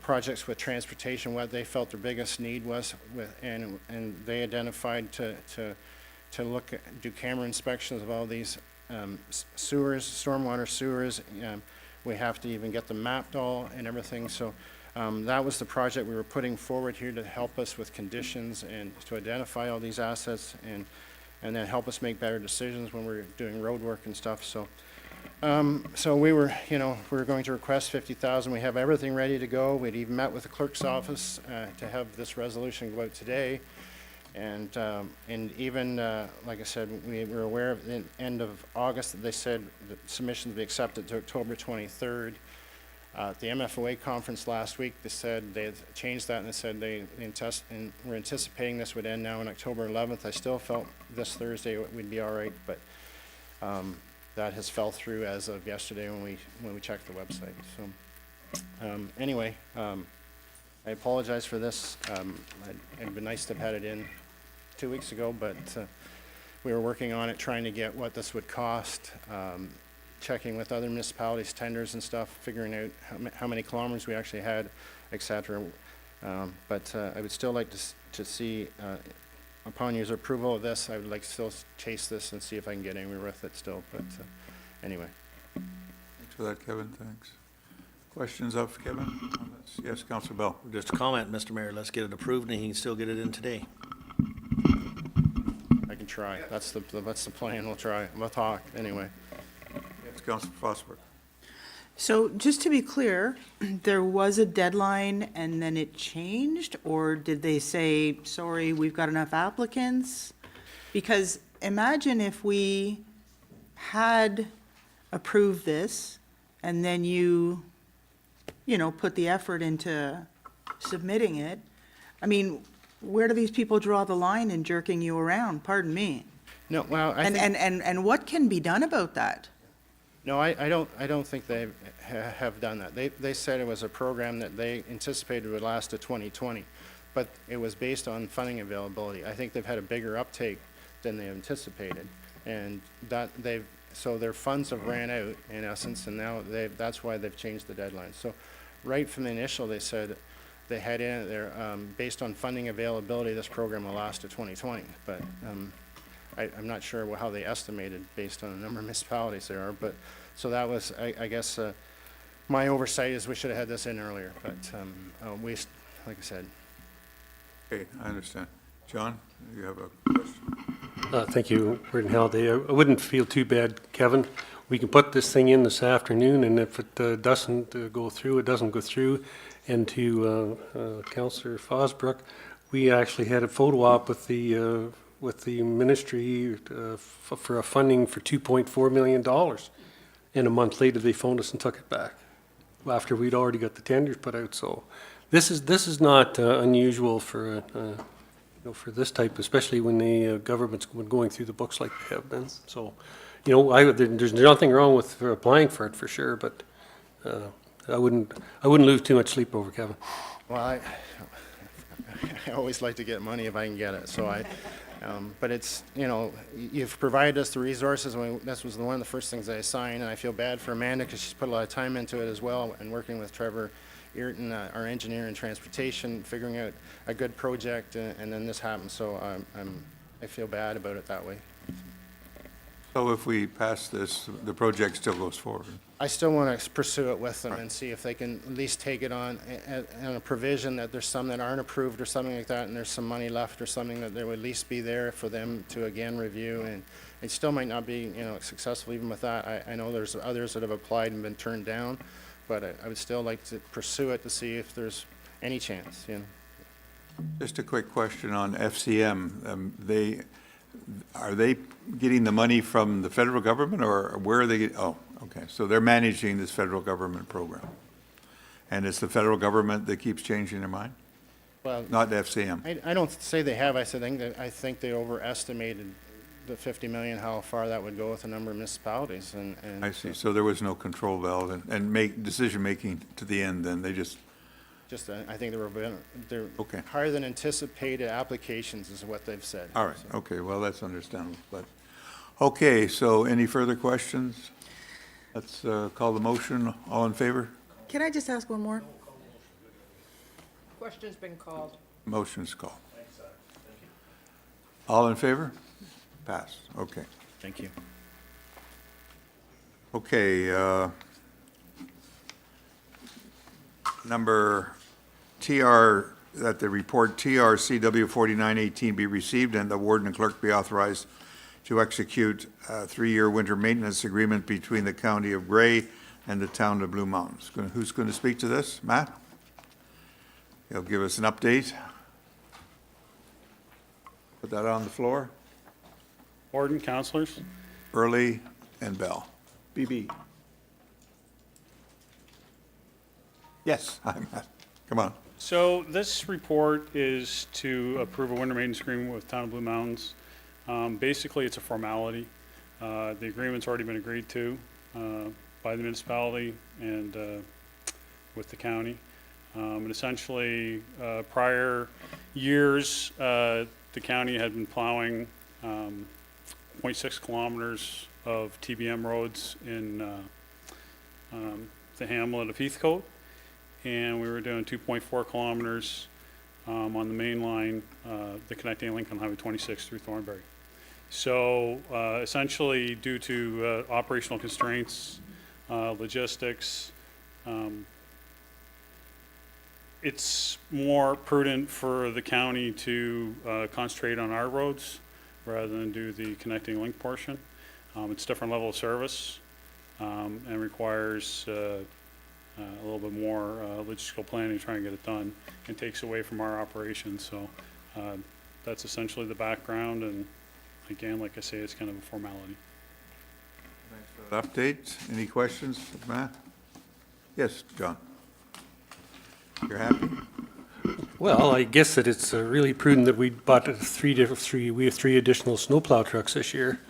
projects with transportation, what they felt their biggest need was, and they identified to do camera inspections of all these sewers, stormwater sewers. We have to even get them mapped all and everything. So that was the project we were putting forward here to help us with conditions and to identify all these assets and then help us make better decisions when we're doing road work and stuff. So So we were going to request 50,000. We have everything ready to go. We'd even met with the clerk's office to have this resolution go out today. And even, like I said, we were aware of the end of August that they said that submissions would be accepted to October 23rd. At the MFOA conference last week, they said they had changed that, and they said we're anticipating this would end now on October 11th. I still felt this Thursday we'd be all right, but that has fell through as of yesterday when we checked the website. So anyway, I apologize for this. It'd been nice to have had it in 2 weeks ago, but we were working on it, trying to get what this would cost, checking with other municipalities, tenders and stuff, figuring out how many kilometers we actually had, et cetera. But I would still like to see, upon your approval of this, I would like to still chase this and see if I can get anywhere with it still, but anyway. Thanks for that, Kevin, thanks. Questions of Kevin on this? Yes, Councilor Bell. Just a comment, Mr. Mayor, let's get it approved and he can still get it in today. I can try. That's the plan. We'll try. We'll talk anyway. Yes, Councilor Fosberg. So just to be clear, there was a deadline and then it changed? Or did they say, sorry, we've got enough applicants? Because imagine if we had approved this and then you put the effort into submitting it. I mean, where do these people draw the line in jerking you around? Pardon me. No, well, I think. And what can be done about that? No, I don't think they have done that. They said it was a program that they anticipated would last to 2020, but it was based on funding availability. I think they've had a bigger uptake than they anticipated, and so their funds have ran out in essence, and now that's why they've changed the deadline. So right from the initial, they said they had in there, based on funding availability, this program will last to 2020, but I'm not sure how they estimated based on the number of municipalities there are, but, so that was, I guess, my oversight is we should have had this in earlier, but like I said. Okay, I understand. John, you have a question? Thank you, Gordon Halliday. I wouldn't feel too bad, Kevin. We can put this thing in this afternoon, and if it doesn't go through, it doesn't go through. And to Councillor Fosbrook, we actually had a photo op with the ministry for a funding for $2.4 million. And a month later, they phoned us and took it back after we'd already got the tenders put out. So this is not unusual for for this type, especially when the government's going through the books like they have been. So, there's nothing wrong with applying for it for sure, but I wouldn't lose too much sleep over, Kevin. Well, I always like to get money if I can get it, so but it's, you've provided us the resources, and this was one of the first things I signed, and I feel bad for Amanda because she's put a lot of time into it as well, and working with Trevor Earton, our engineer in transportation, figuring out a good project, and then this happened, so I feel bad about it that way. So if we pass this, the project still goes forward? I still want to pursue it with them and see if they can at least take it on a provision that there's some that aren't approved or something like that, and there's some money left or something, that there would at least be there for them to again review, and it still might not be, successful even with that. I know there's others that have applied and been turned down, but I would still like to pursue it to see if there's any chance, Just a quick question on FCM. Are they getting the money from the federal government, or where are they getting? Oh, okay. So they're managing this federal government program. And it's the federal government that keeps changing their mind? Well, Not FCM? I don't say they have. I think they overestimated the 50 million, how far that would go with a number of municipalities, and I see. So there was no control valve and decision-making to the end, then they just, I think they're Okay. higher than anticipated applications is what they've said. all right, okay, well, that's understandable. But okay, so any further questions? Let's call the motion. All in favor? Can I just ask one more? Question's been called. Motion's called. All in favor? Pass, okay. Thank you. Okay, number that the report TRCW 4918 be received and the warden and clerk be authorized to execute a 3-year winter maintenance agreement between the County of Gray and the Town of Blue Mountains. Who's going to speak to this? Matt? He'll give us an update. Put that on the floor. Warden, councilors? Early and Bell. BB. Yes, hi, Matt. Come on. So this report is to approve a winter maintenance agreement with Town of Blue Mountains. Basically, it's a formality. The agreement's already been agreed to by the municipality and with the county. And essentially, prior years, the county had been plowing 0.6 kilometers of TBM roads in the hamlet of Heathcote. And we were doing 2.4 kilometers on the main line, the connecting link on Highway 26 through Thornbury. So essentially, due to operational constraints, logistics, it's more prudent for the county to concentrate on our roads rather than do the connecting link portion. It's a different level of service and requires a little bit more logistical planning to try and get it done, and takes away from our operations. So that's essentially the background, and again, like I say, it's kind of a formality. Update. Any questions, Matt? Yes, John. You're happy? Well, I guess that it's really prudent that we bought we have 3 additional snowplow trucks this year,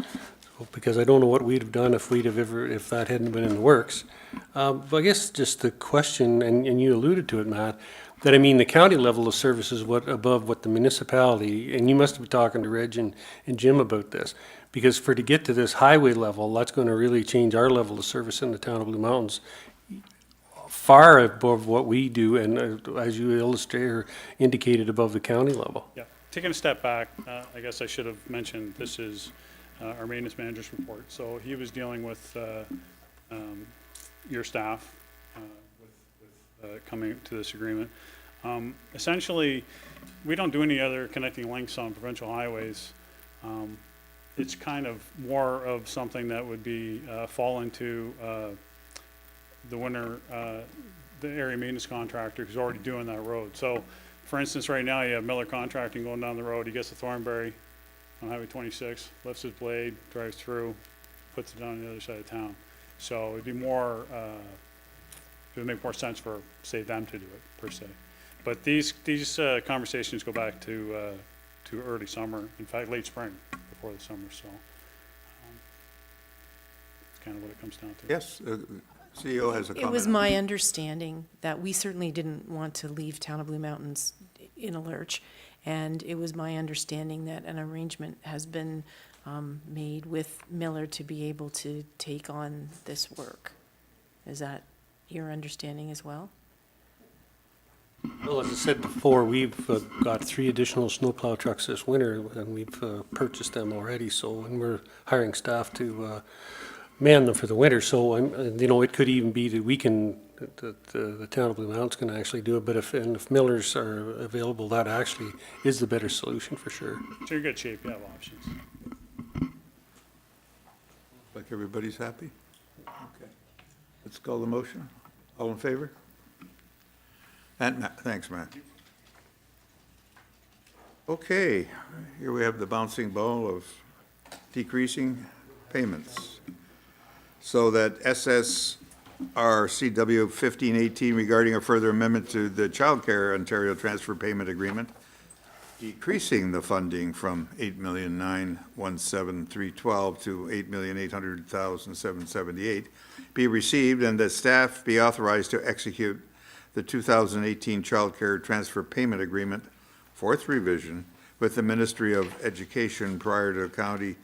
because I don't know what we'd have done if if that hadn't been in the works. But I guess just the question, and you alluded to it, Matt, that I mean, the county level of service is above what the municipality, and you must be talking to Reg and Jim about this, because to get to this highway level, that's going to really change our level of service in the town of Blue Mountains far above what we do, and as you illustrated or indicated, above the county level. Yeah, taking a step back, I guess I should have mentioned this is our maintenance manager's report. So he was dealing with your staff with coming to this agreement. Essentially, we don't do any other connecting links on provincial highways. It's kind of more of something that would be fall into the winter, the area maintenance contractor who's already doing that road. So, for instance, right now you have Miller Contracting going down the road. He gets to Thornbury on Highway 26, lifts his blade, drives through, puts it down on the other side of town. So it'd be more, it would make more sense for, say, them to do it, per se. But these conversations go back to early summer, in fact, late spring, before the summer, so it's kind of what it comes down to. Yes, CEO has a comment. It was my understanding that we certainly didn't want to leave Town of Blue Mountains in a lurch, and it was my understanding that an arrangement has been made with Miller to be able to take on this work. Is that your understanding as well? Well, as I said before, we've got 3 additional snowplow trucks this winter, and we've purchased them already, and we're hiring staff to man them for the winter. So, it could even be that we can, the town of Blue Mountains can actually do it, but if Millers are available, that actually is the better solution for sure. So you're in good shape, you have options. Like everybody's happy? Okay. Let's call the motion. All in favor? And Matt, thanks, Matt. Okay, here we have the bouncing ball of decreasing payments. So that SSRCW 1518 regarding a further amendment to the Child Care Ontario Transfer Payment Agreement, decreasing the funding from $8,917,312 to $8,800,778 be received, and that staff be authorized to execute the 2018 Child Care Transfer Payment Agreement, fourth revision, with the Ministry of Education prior to County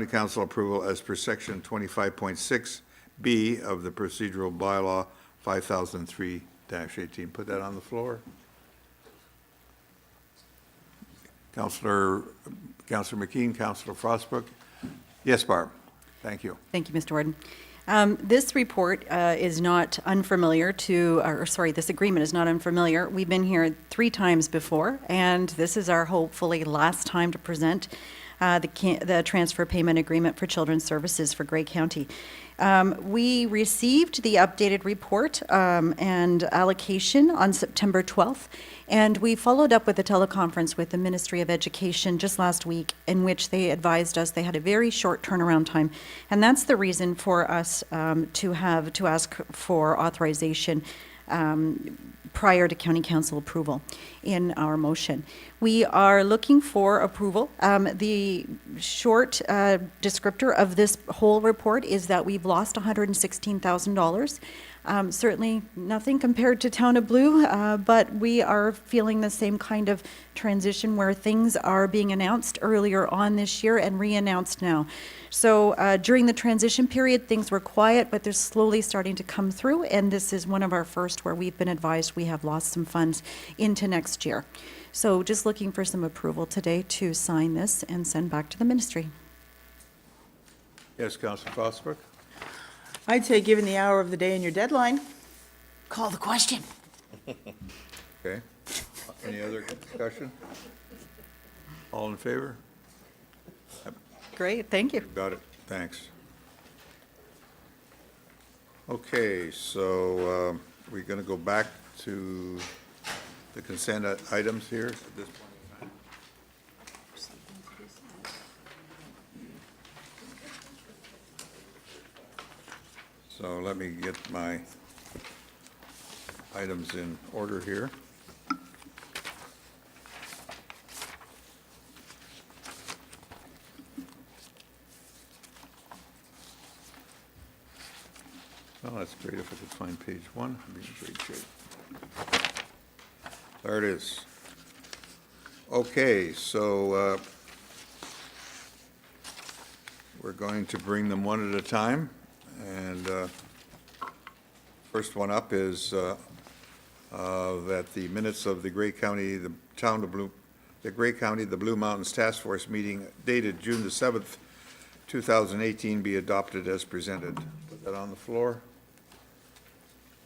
Council approval as per Section 25.6B of the Procedural Bylaw 5003-18. Put that on the floor. Councillor McKean, Councillor Frostbrook. Yes, Barb. Thank you. Thank you, Mr. Warden. This report is not unfamiliar this agreement is not unfamiliar. We've been here 3 times before, and this is our hopefully last time to present the transfer payment agreement for children's services for Grey County. We received the updated report and allocation on September 12th, and we followed up with a teleconference with the Ministry of Education just last week, in which they advised us they had a very short turnaround time, and that's the reason for us to ask for authorization prior to County Council approval in our motion. We are looking for approval. The short descriptor of this whole report is that we've lost $116,000. Certainly nothing compared to Town of Blue, but we are feeling the same kind of transition where things are being announced earlier on this year and re-announced now. So during the transition period, things were quiet, but they're slowly starting to come through, and this is one of our first where we've been advised we have lost some funds into next year. So just looking for some approval today to sign this and send back to the ministry. Yes, Councillor Fosbrook? I'd say, given the hour of the day and your deadline, call the question. Okay. Any other discussion? All in favor? Great, thank you. Got it. Thanks. Okay, so we're going to go back to the consent items here at this point in time. So let me get my items in order here. Well, that's great. If I could find page one, I'd be in great shape. There it is. Okay, so we're going to bring them one at a time. And first one up is that the minutes of the Grey County, the Grey County, the Blue Mountains Task Force meeting dated June the 7th, 2018 be adopted as presented. Put that on the floor.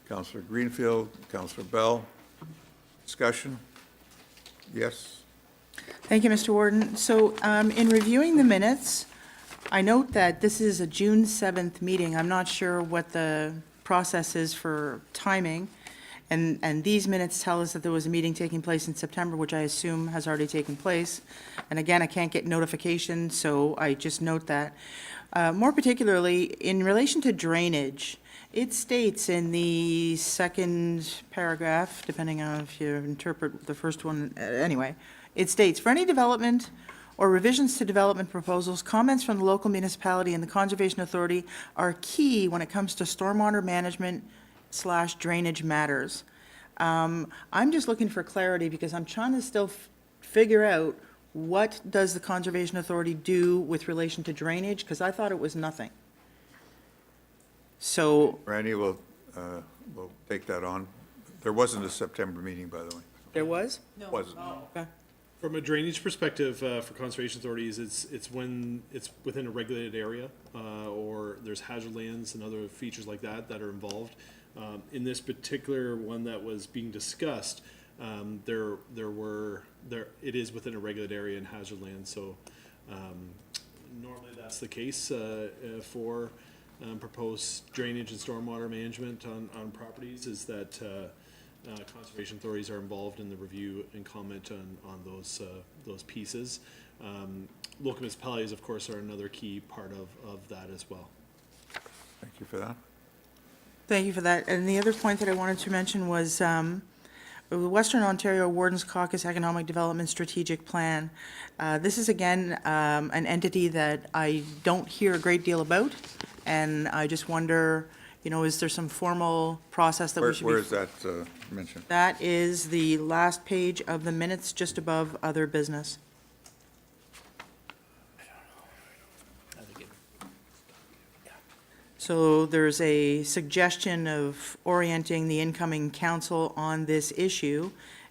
Councillor Greenfield, Councillor Bell, discussion? Yes? Thank you, Mr. Warden. So in reviewing the minutes, I note that this is a June 7th meeting. I'm not sure what the process is for timing. And these minutes tell us that there was a meeting taking place in September, which I assume has already taken place. And again, I can't get notification, so I just note that. More particularly, in relation to drainage, it states in the second paragraph, depending on if you interpret the first one, anyway, it states, for any development or revisions to development proposals, comments from the local municipality and the Conservation Authority are key when it comes to stormwater management / drainage matters. I'm just looking for clarity because I'm trying to still figure out what does the Conservation Authority do with relation to drainage, because I thought it was nothing. So, Randy will take that on. There wasn't a September meeting, by the way. there was? Wasn't. Okay. From a drainage perspective, for conservation authorities, it's when it's within a regulated area, or there's hazard lands and other features like that that are involved. In this particular one that was being discussed, it is within a regulated area and hazard land, so normally that's the case for proposed drainage and stormwater management on properties, is that conservation authorities are involved in the review and comment on those pieces. Local municipalities, of course, are another key part of that as well. Thank you for that. Thank you for that. And the other point that I wanted to mention was the Western Ontario Wardens Caucus Economic Development Strategic Plan. This is, again, an entity that I don't hear a great deal about, and I just wonder, is there some formal process that we should be... Where is that mentioned? That is the last page of the minutes, just above other business. So there's a suggestion of orienting the incoming council on this issue,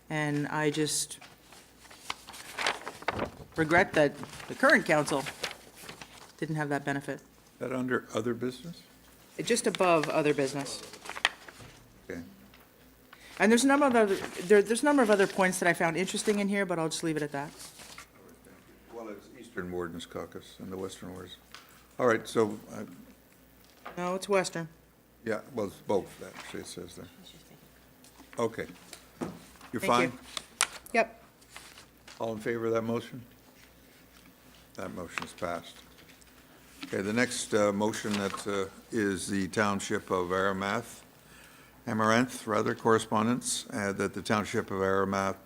and I just regret that the current council didn't have that benefit. Is that under other business? Just above other business. Okay. And there's a number of other, there's a number of other points that I found interesting in here, but I'll just leave it at that. Well, as East Eastern Wardens Caucus and the Western Wardens. All right, so, No, it's Western. yeah, well, it's both, actually, it says there. Okay. You're Thank you. fine? Yep. All in favor of that motion? That motion is passed. Okay, the next motion that is the Township of Amaranth, rather, correspondence, that the Township of Amaranth,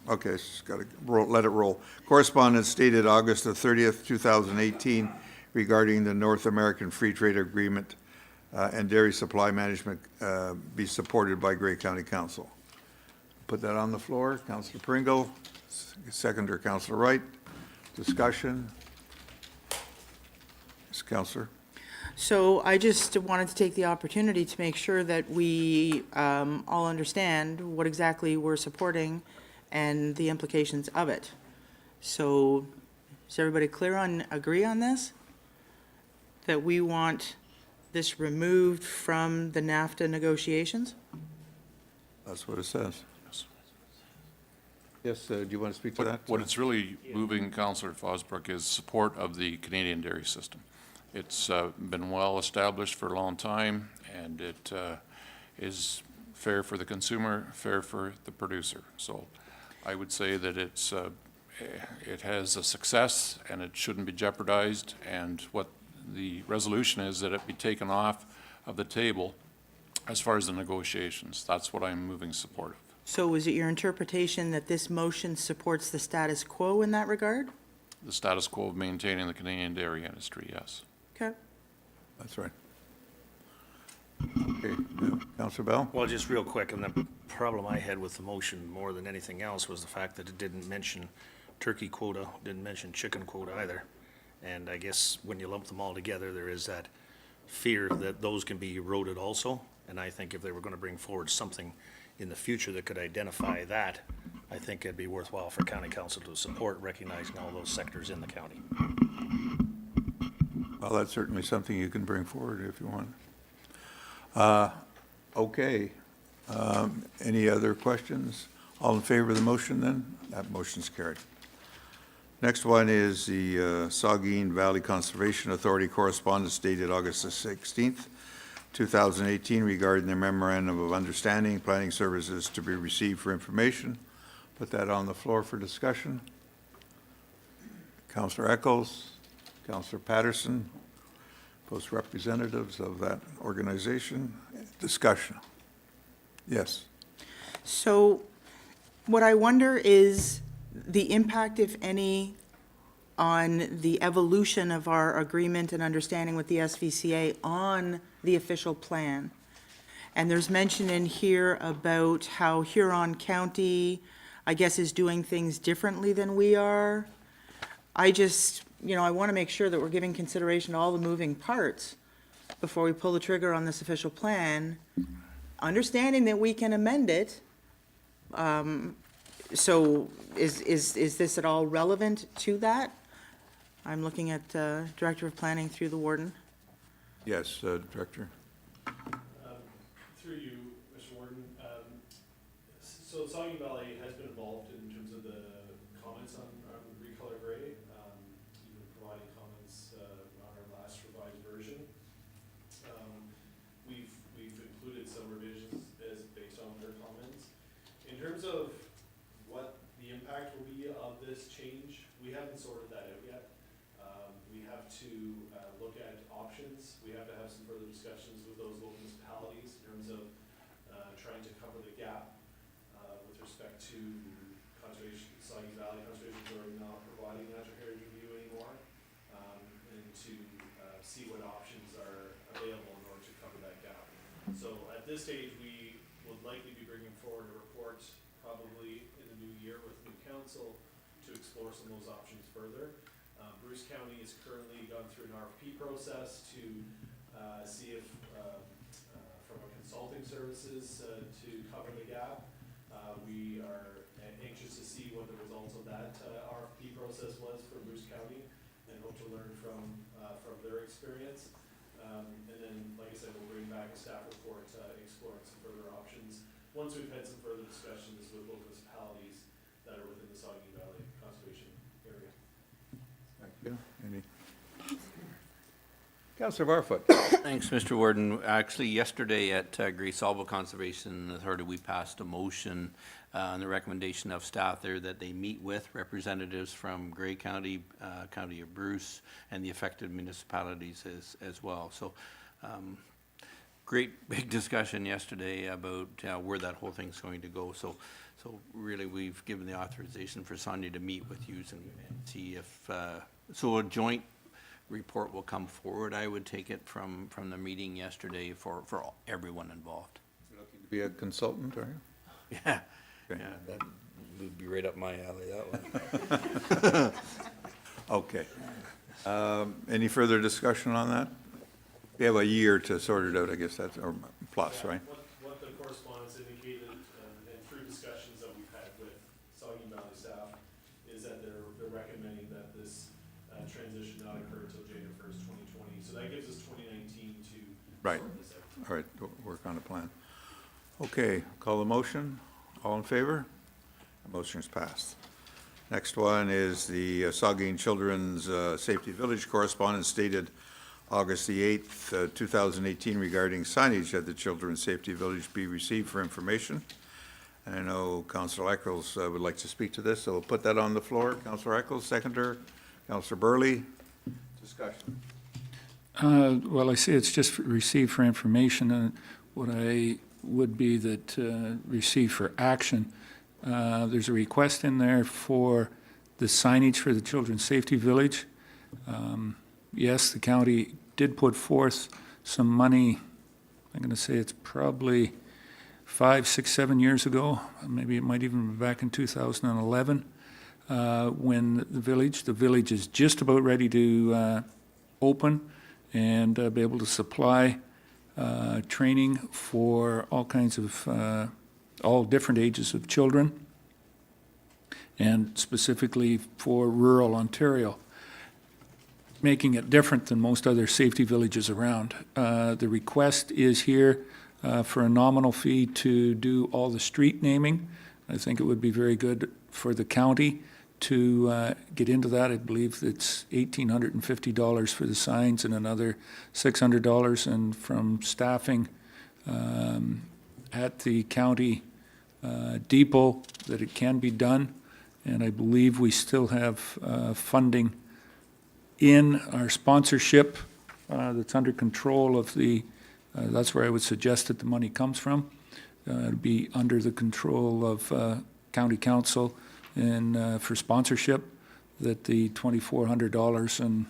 okay, it's got to let it roll. Correspondence dated August the 30th, 2018, regarding the North American Free Trade Agreement and dairy supply management be supported by Grey County Council. Put that on the floor. Councillor Pringle, seconder Councillor Wright. Discussion. Yes, Councillor. So I just wanted to take the opportunity to make sure that we all understand what exactly we're supporting and the implications of it. So is everybody clear on, agree on this? That we want this removed from the NAFTA negotiations? That's what it says. Yes, do you want to speak to that? What it's really moving, Councillor Fosbrook, is support of the Canadian dairy system. It's been well established for a long time, and it is fair for the consumer, fair for the producer. So I would say that it has a success, and it shouldn't be jeopardized. And what the resolution is, that it be taken off of the table as far as the negotiations. That's what I'm moving support of. So is it your interpretation that this motion supports the status quo in that regard? The status quo of maintaining the Canadian dairy industry, yes. Okay. That's right. Okay, Councillor Bell? Well, just real quick, and the problem I had with the motion more than anything else was the fact that it didn't mention turkey quota, didn't mention chicken quota either. And I guess when you lump them all together, there is that fear that those can be eroded also. And I think if they were going to bring forward something in the future that could identify that, I think it'd be worthwhile for county council to support, recognizing all those sectors in the county. Well, that's certainly something you can bring forward if you want. Okay. Any other questions? All in favor of the motion then? That motion's carried. Next one is the Saugeen Valley Conservation Authority correspondence dated August the 16th, 2018, regarding the memorandum of understanding, planning services to be received for information. Put that on the floor for discussion. Councillor Eccles, Councillor Patterson, both representatives of that organization. Discussion. Yes. So what I wonder is the impact, if any, on the evolution of our agreement and understanding with the SVCA on the official plan. And there's mention in here about how Huron County, I guess, is doing things differently than we are. I just, I want to make sure that we're giving consideration to all the moving parts before we pull the trigger on this official plan, understanding that we can amend it. So is this at all relevant to that? I'm looking at Director of Planning through the warden. Yes, Director. Through you, Mr. Warden. So Saugeen Valley has been involved in terms of the comments on recolor gray, even providing comments on our last revised version. We've included some revisions as based on their comments. In terms of what the impact will be of this change, we haven't sorted that out yet. We have to look at options. We have to have some further discussions with those local municipalities in terms of trying to cover the gap with respect to conservation, Saugeen Valley Conservation Authority not providing natural heritage review anymore, and to see what options are available in order to cover that gap. So at this stage, we would likely be bringing forward a report probably in the new year with new council to explore some of those options further. Bruce County has currently gone through an RFP process to see if, from a consulting services to cover the gap. We are anxious to see what the results of that RFP process was for Bruce County and hope to learn from their experience. And then, like I said, we'll bring back a staff report exploring some further options. Once we've had some further discussions with local municipalities that Yeah, any? Councillor Barfoot. Thanks, Mr. Warden. Actually, yesterday at Gray Salvo Conservation Authority, we passed a motion on the recommendation of staff there that they meet with representatives from Gray County, County of Bruce, and the affected municipalities as well. So, great big discussion yesterday about where that whole thing's going to go. So really, we've given the authorization for Sonia to meet with you and see if, so a joint report will come forward, I would take it from the meeting yesterday for everyone involved. You're looking to be a consultant, are you? Yeah, Okay. yeah, that would be right up my alley, that one. Okay. Any further discussion on that? We have a year to sort it out, I guess that's, or plus, right? What the correspondence indicated, and through discussions that we've had with Saugeen Valley staff, is that they're recommending that this transition not occur until January 1st, 2020. So that gives us 2019 to Right. sort this out. All right, work on a plan. Okay, call the motion. All in favor? The motion is passed. Next one is the Saugeen Children's Safety Village correspondence dated August the 8th, 2018, regarding signage at the Children's Safety Village be received for information. And I know Councillor Eccles would like to speak to this, so we'll put that on the floor. Councillor Eccles, seconder. Councillor Burley, discussion. Well, I see it's just received for information, and what I would be that receive for action. There's a request in there for the signage for the Children's Safety Village. Yes, the county did put forth some money. I'm going to say it's probably 5, 6, 7 years ago. Maybe it might even be back in 2011, when the village is just about ready to open and be able to supply training for all kinds of, all different ages of children, and specifically for rural Ontario, making it different than most other safety villages around. The request is here for a nominal fee to do all the street naming. I think it would be very good for the county to get into that. I believe it's $1,850 for the signs and another $600, and from staffing at the county depot that it can be done. And I believe we still have funding in our sponsorship that's under control of the, that's where I would suggest that the money comes from. It'd be under the control of county council and for sponsorship, that the $2,400 and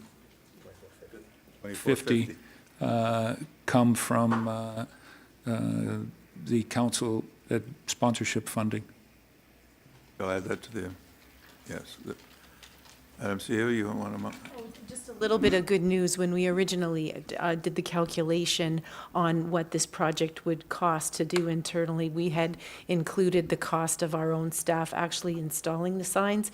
$50 come from the council at sponsorship funding. I'll add that to the, yes. Madam CEO, you want to? Just a little bit of good news. When we originally did the calculation on what this project would cost to do internally, we had included the cost of our own staff actually installing the signs.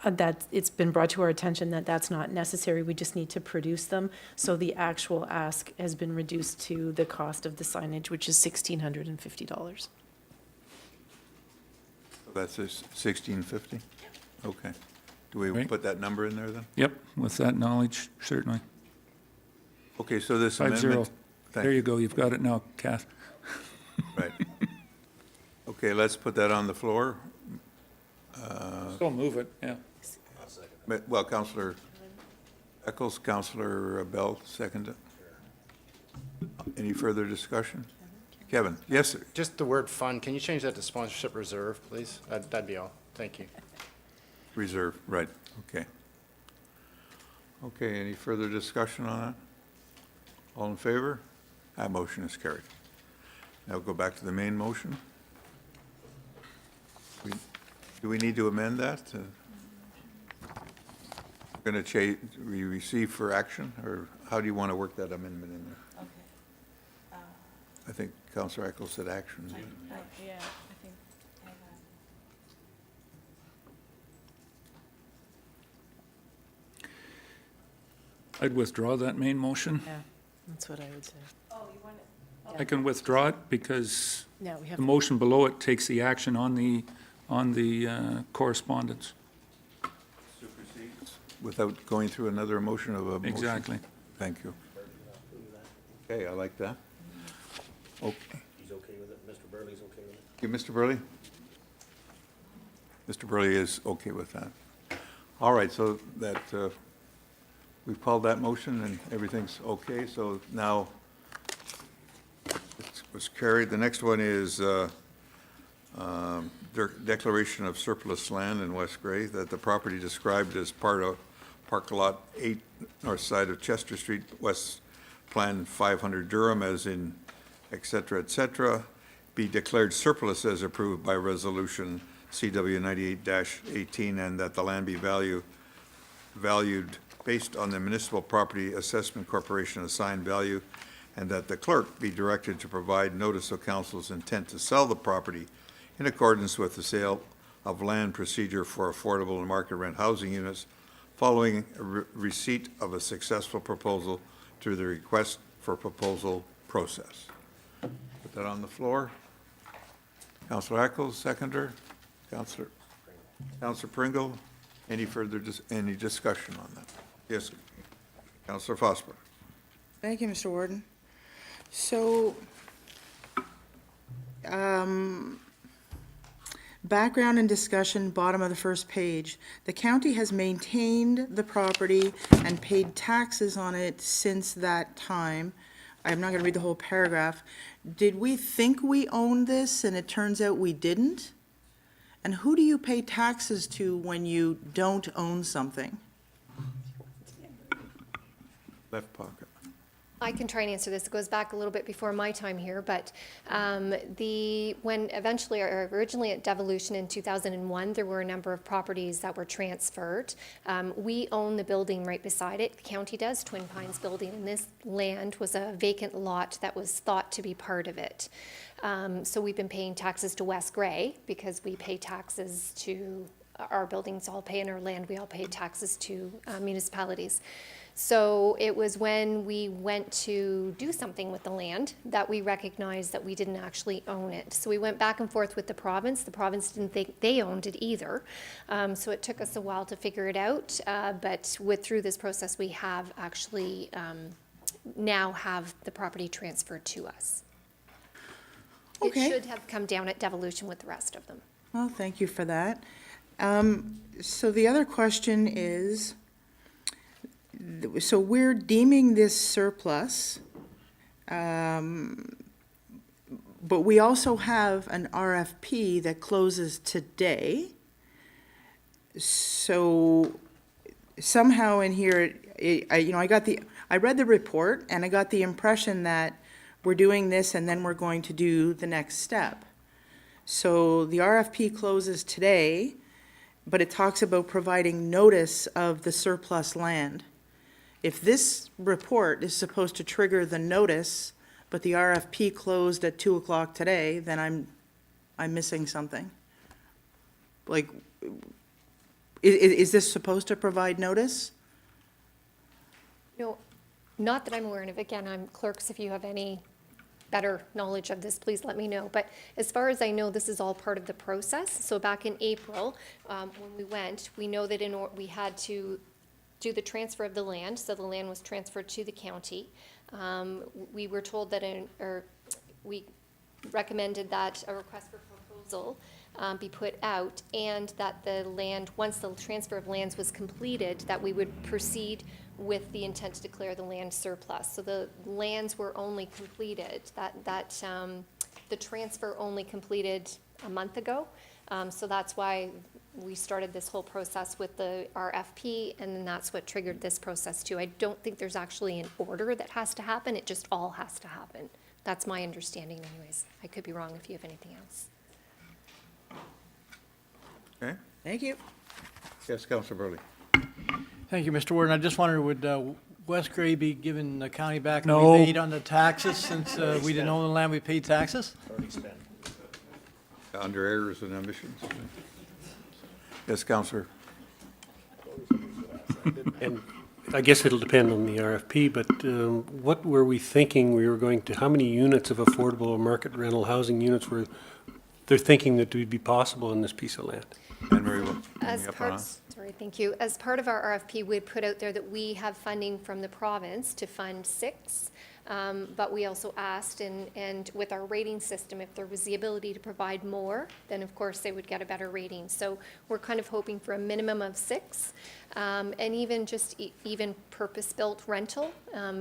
That it's been brought to our attention that that's not necessary. We just need to produce them. So the actual ask has been reduced to the cost of the signage, which is $1,650. That's $1,650? Okay. Do we Right. put that number in there then? Yep, with that knowledge, certainly. Okay, so this 5-0. amendment. There you go, you've got it now, Kath. Right. Okay, let's put that on the floor. Still move it, yeah. Well, Councillor Eccles, Councillor Bell, second. Any further discussion? Kevin, yes, sir. Just the word fund, can you change that to sponsorship reserve, please? That'd be all. Thank you. Reserve, right, okay. Okay, any further discussion on that? All in favor? That motion is carried. Now go back to the main motion. Do we need to amend that? Going to change, we receive for action, or how do you want to work that amendment in there? Okay. I think Councillor Eccles said action. Yeah, I think. I'd withdraw that main motion. Yeah, that's what I would say. I can withdraw it because No, we have. the motion below it takes the action on the correspondence. without going through another motion of a motion? Exactly. Thank you. Okay, I like that. Okay. He's okay with it, Mr. Burley's okay with it? You, Mr. Burley? Mr. Burley is okay with that. All right, so that, we've called that motion and everything's okay, so now it was carried. The next one is declaration of surplus land in West Gray, that the property described as part of Park Lot 8, north side of Chester Street, West Plan 500 Durham, as in et cetera, be declared surplus as approved by resolution CW 98-18, and that the land be valued based on the Municipal Property Assessment Corporation assigned value, and that the clerk be directed to provide notice of council's intent to sell the property in accordance with the sale of land procedure for affordable and market rent housing units following receipt of a successful proposal through the request for proposal process. Put that on the floor. Councillor Eccles, seconder. Councillor Pringle, any further, any discussion on that? Yes, Councillor Fosber. Thank you, Mr. Warden. So, background and discussion, bottom of the first page. The county has maintained the property and paid taxes on it since that time. I'm not going to read the whole paragraph. Did we think we owned this and it turns out we didn't? And who do you pay taxes to when you don't own something? Left pocket. I can try and answer this. It goes back a little bit before my time here, but when eventually, or originally at devolution in 2001, there were a number of properties that were transferred. We own the building right beside it. The county does, Twin Pines Building, and this land was a vacant lot that was thought to be part of it. So we've been paying taxes to West Gray because we pay taxes to our buildings, all pay in our land, we all pay taxes to municipalities. So it was when we went to do something with the land that we recognized that we didn't actually own it. So we went back and forth with the province. The province didn't think they owned it either. So it took us a while to figure it out. But through this process, we have actually now have the property transferred to us. Okay. It should have come down at devolution with the rest of them. Well, thank you for that. So the other question is, so we're deeming this surplus, but we also have an RFP that closes today. So somehow in here, I read the report and I got the impression that we're doing this and then we're going to do the next step. So the RFP closes today, but it talks about providing notice of the surplus land. If this report is supposed to trigger the notice, but the RFP closed at 2 o'clock today, then I'm missing something. Like, is this supposed to provide notice? No, not that I'm aware of. Again, I'm clerks. If you have any better knowledge of this, please let me know. But as far as I know, this is all part of the process. So back in April, when we went, we know that we had to do the transfer of the land. So the land was transferred to the county. We were told that, we recommended that a request for proposal be put out, and that the land, once the transfer of lands was completed, that we would proceed with the intent to declare the land surplus. So the lands were only completed, the transfer only completed a month ago. So that's why we started this whole process with the RFP, and then that's what triggered this process too. I don't think there's actually an order that has to happen, it just all has to happen. That's my understanding anyways. I could be wrong if you have anything else. Okay. Thank you. Yes, Councillor Burley. Thank you, Mr. Warden. I just wondered, would West Gray be giving the county back a No. rebate on the taxes since we didn't own the land, we paid taxes? Already spent. Under errors and omissions. Yes, Councillor. And I guess it'll depend on the RFP, but what were we thinking we were going to, how many units of affordable or market rental housing units were they're thinking that would be possible in this piece of land? And very well. As up part, on. sorry, thank you. As part of our RFP, we'd put out there that we have funding from the province to fund 6. But we also asked, and with our rating system, if there was the ability to provide more, then of course they would get a better rating. So we're kind of hoping for a minimum of 6. And even just even purpose-built rental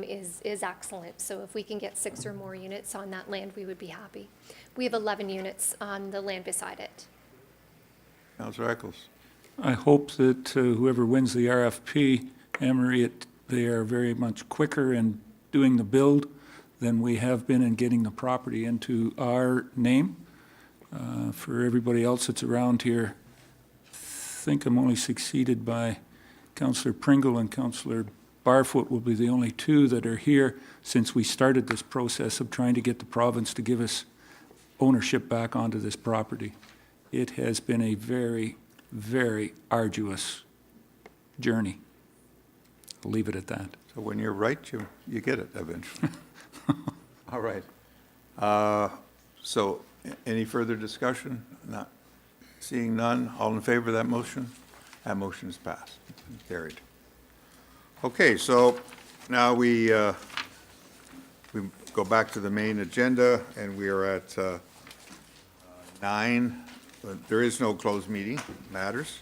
is excellent. So if we can get 6 or more units on that land, we would be happy. We have 11 units on the land beside it. Councillor Eccles. I hope that whoever wins the RFP, Anne-Marie, they are very much quicker in doing the build than we have been in getting the property into our name. For everybody else that's around here, I think I'm only succeeded by Councillor Pringle and Councillor Barfoot will be the only 2 that are here since we started this process of trying to get the province to give us ownership back onto this property. It has been a very, very arduous journey. I'll leave it at that. So when you're right, you get it eventually. All right. So any further discussion? Not seeing none. All in favor of that motion? That motion is passed, carried. Okay, so now we go back to the main agenda, and we are at 9. There is no closed meeting matters.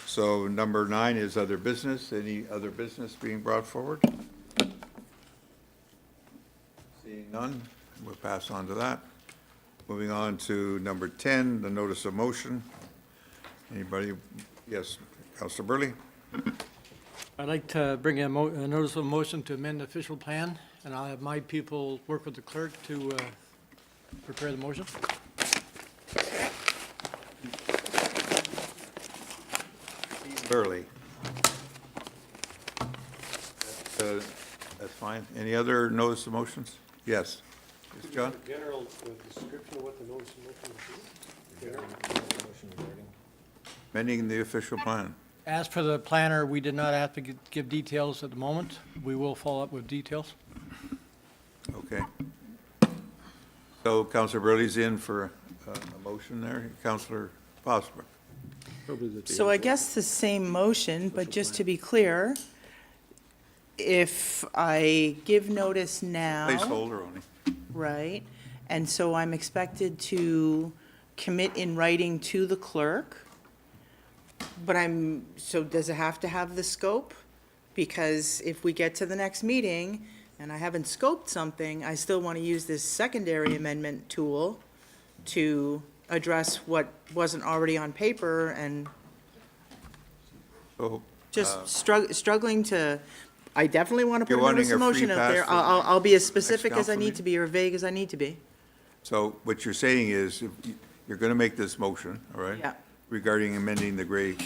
So number 9 is other business. Any other business being brought forward? Seeing none, we'll pass on to that. Moving on to number 10, the notice of motion. Anybody? Yes, Councillor Burley. I'd like to bring a notice of motion to amend the official plan, and I'll have my people work with the clerk to prepare the motion. Burley. That's fine. Any other notice of motions? Yes. Yes, John? General description of what the notice of motion is. Amending the official plan. As for the planner, we did not have to give details at the moment. We will follow up with details. Okay. So Councillor Burley's in for a motion there. Councillor Fosbrook. So I guess the same motion, but just to be clear, if I give notice now. Placeholder only. Right, and so I'm expected to commit in writing to the clerk, but so does it have to have the scope? Because if we get to the next meeting and I haven't scoped something, I still want to use this secondary amendment tool to address what wasn't already on paper and So just struggling to, I definitely want to put You're a notice of wanting a free motion out there. pass for I'll be as specific as I council need to be or vague as I need to be. So what you're saying is, if you're going to make this motion, all right? Yeah. Regarding amending the Grey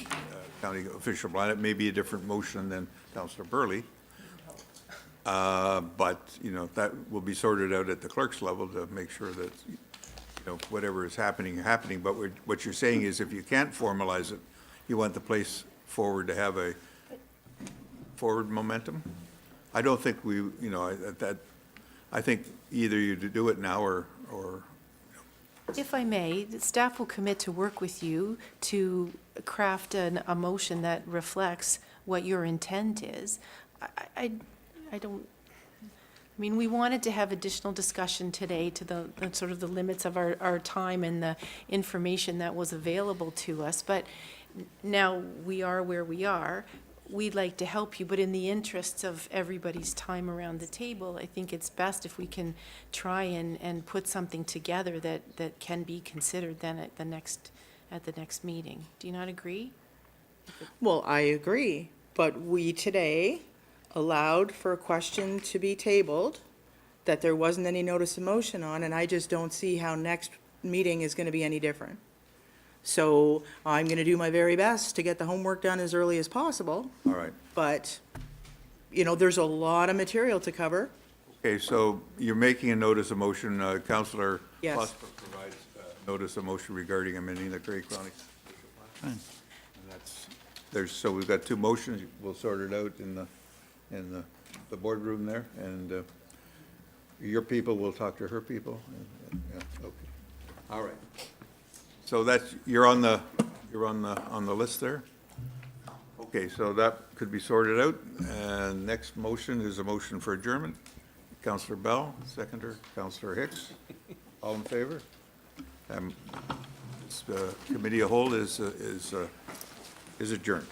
County official plan. It may be a different motion than Councillor Burley. But, you know, that will be sorted out at the clerk's level to make sure that, you know, whatever is happening. But what you're saying is if you can't formalize it, you want the place forward to have a forward momentum? I don't think we, you know, I think either you do it now or If I may, the staff will commit to work with you to craft a motion that reflects what your intent is. I don't, I mean, we wanted to have additional discussion today to the sort of the limits of our time and the information that was available to us, but now we are where we are. We'd like to help you, but in the interests of everybody's time around the table, I think it's best if we can try and put something together that can be considered then at the next meeting. Do you not agree? Well, I agree, but we today allowed for a question to be tabled that there wasn't any notice of motion on, and I just don't see how next meeting is going to be any different. So I'm going to do my very best to get the homework done as early as possible, all right. but, you know, there's a lot of material to cover. Okay, so you're making a notice of motion. Councillor Yes. Fosbrook provides notice of motion regarding amending the Grey County official plan. And so we've got two motions. We'll sort it out in the boardroom there, and your people will talk to her people. Yeah, okay. All right. So you're on the You're on the list there? Okay, so that could be sorted out. And next motion is a motion for adjournment. Councillor Bell, seconder, Councillor Hicks. All in favor? This committee of whole is adjourned.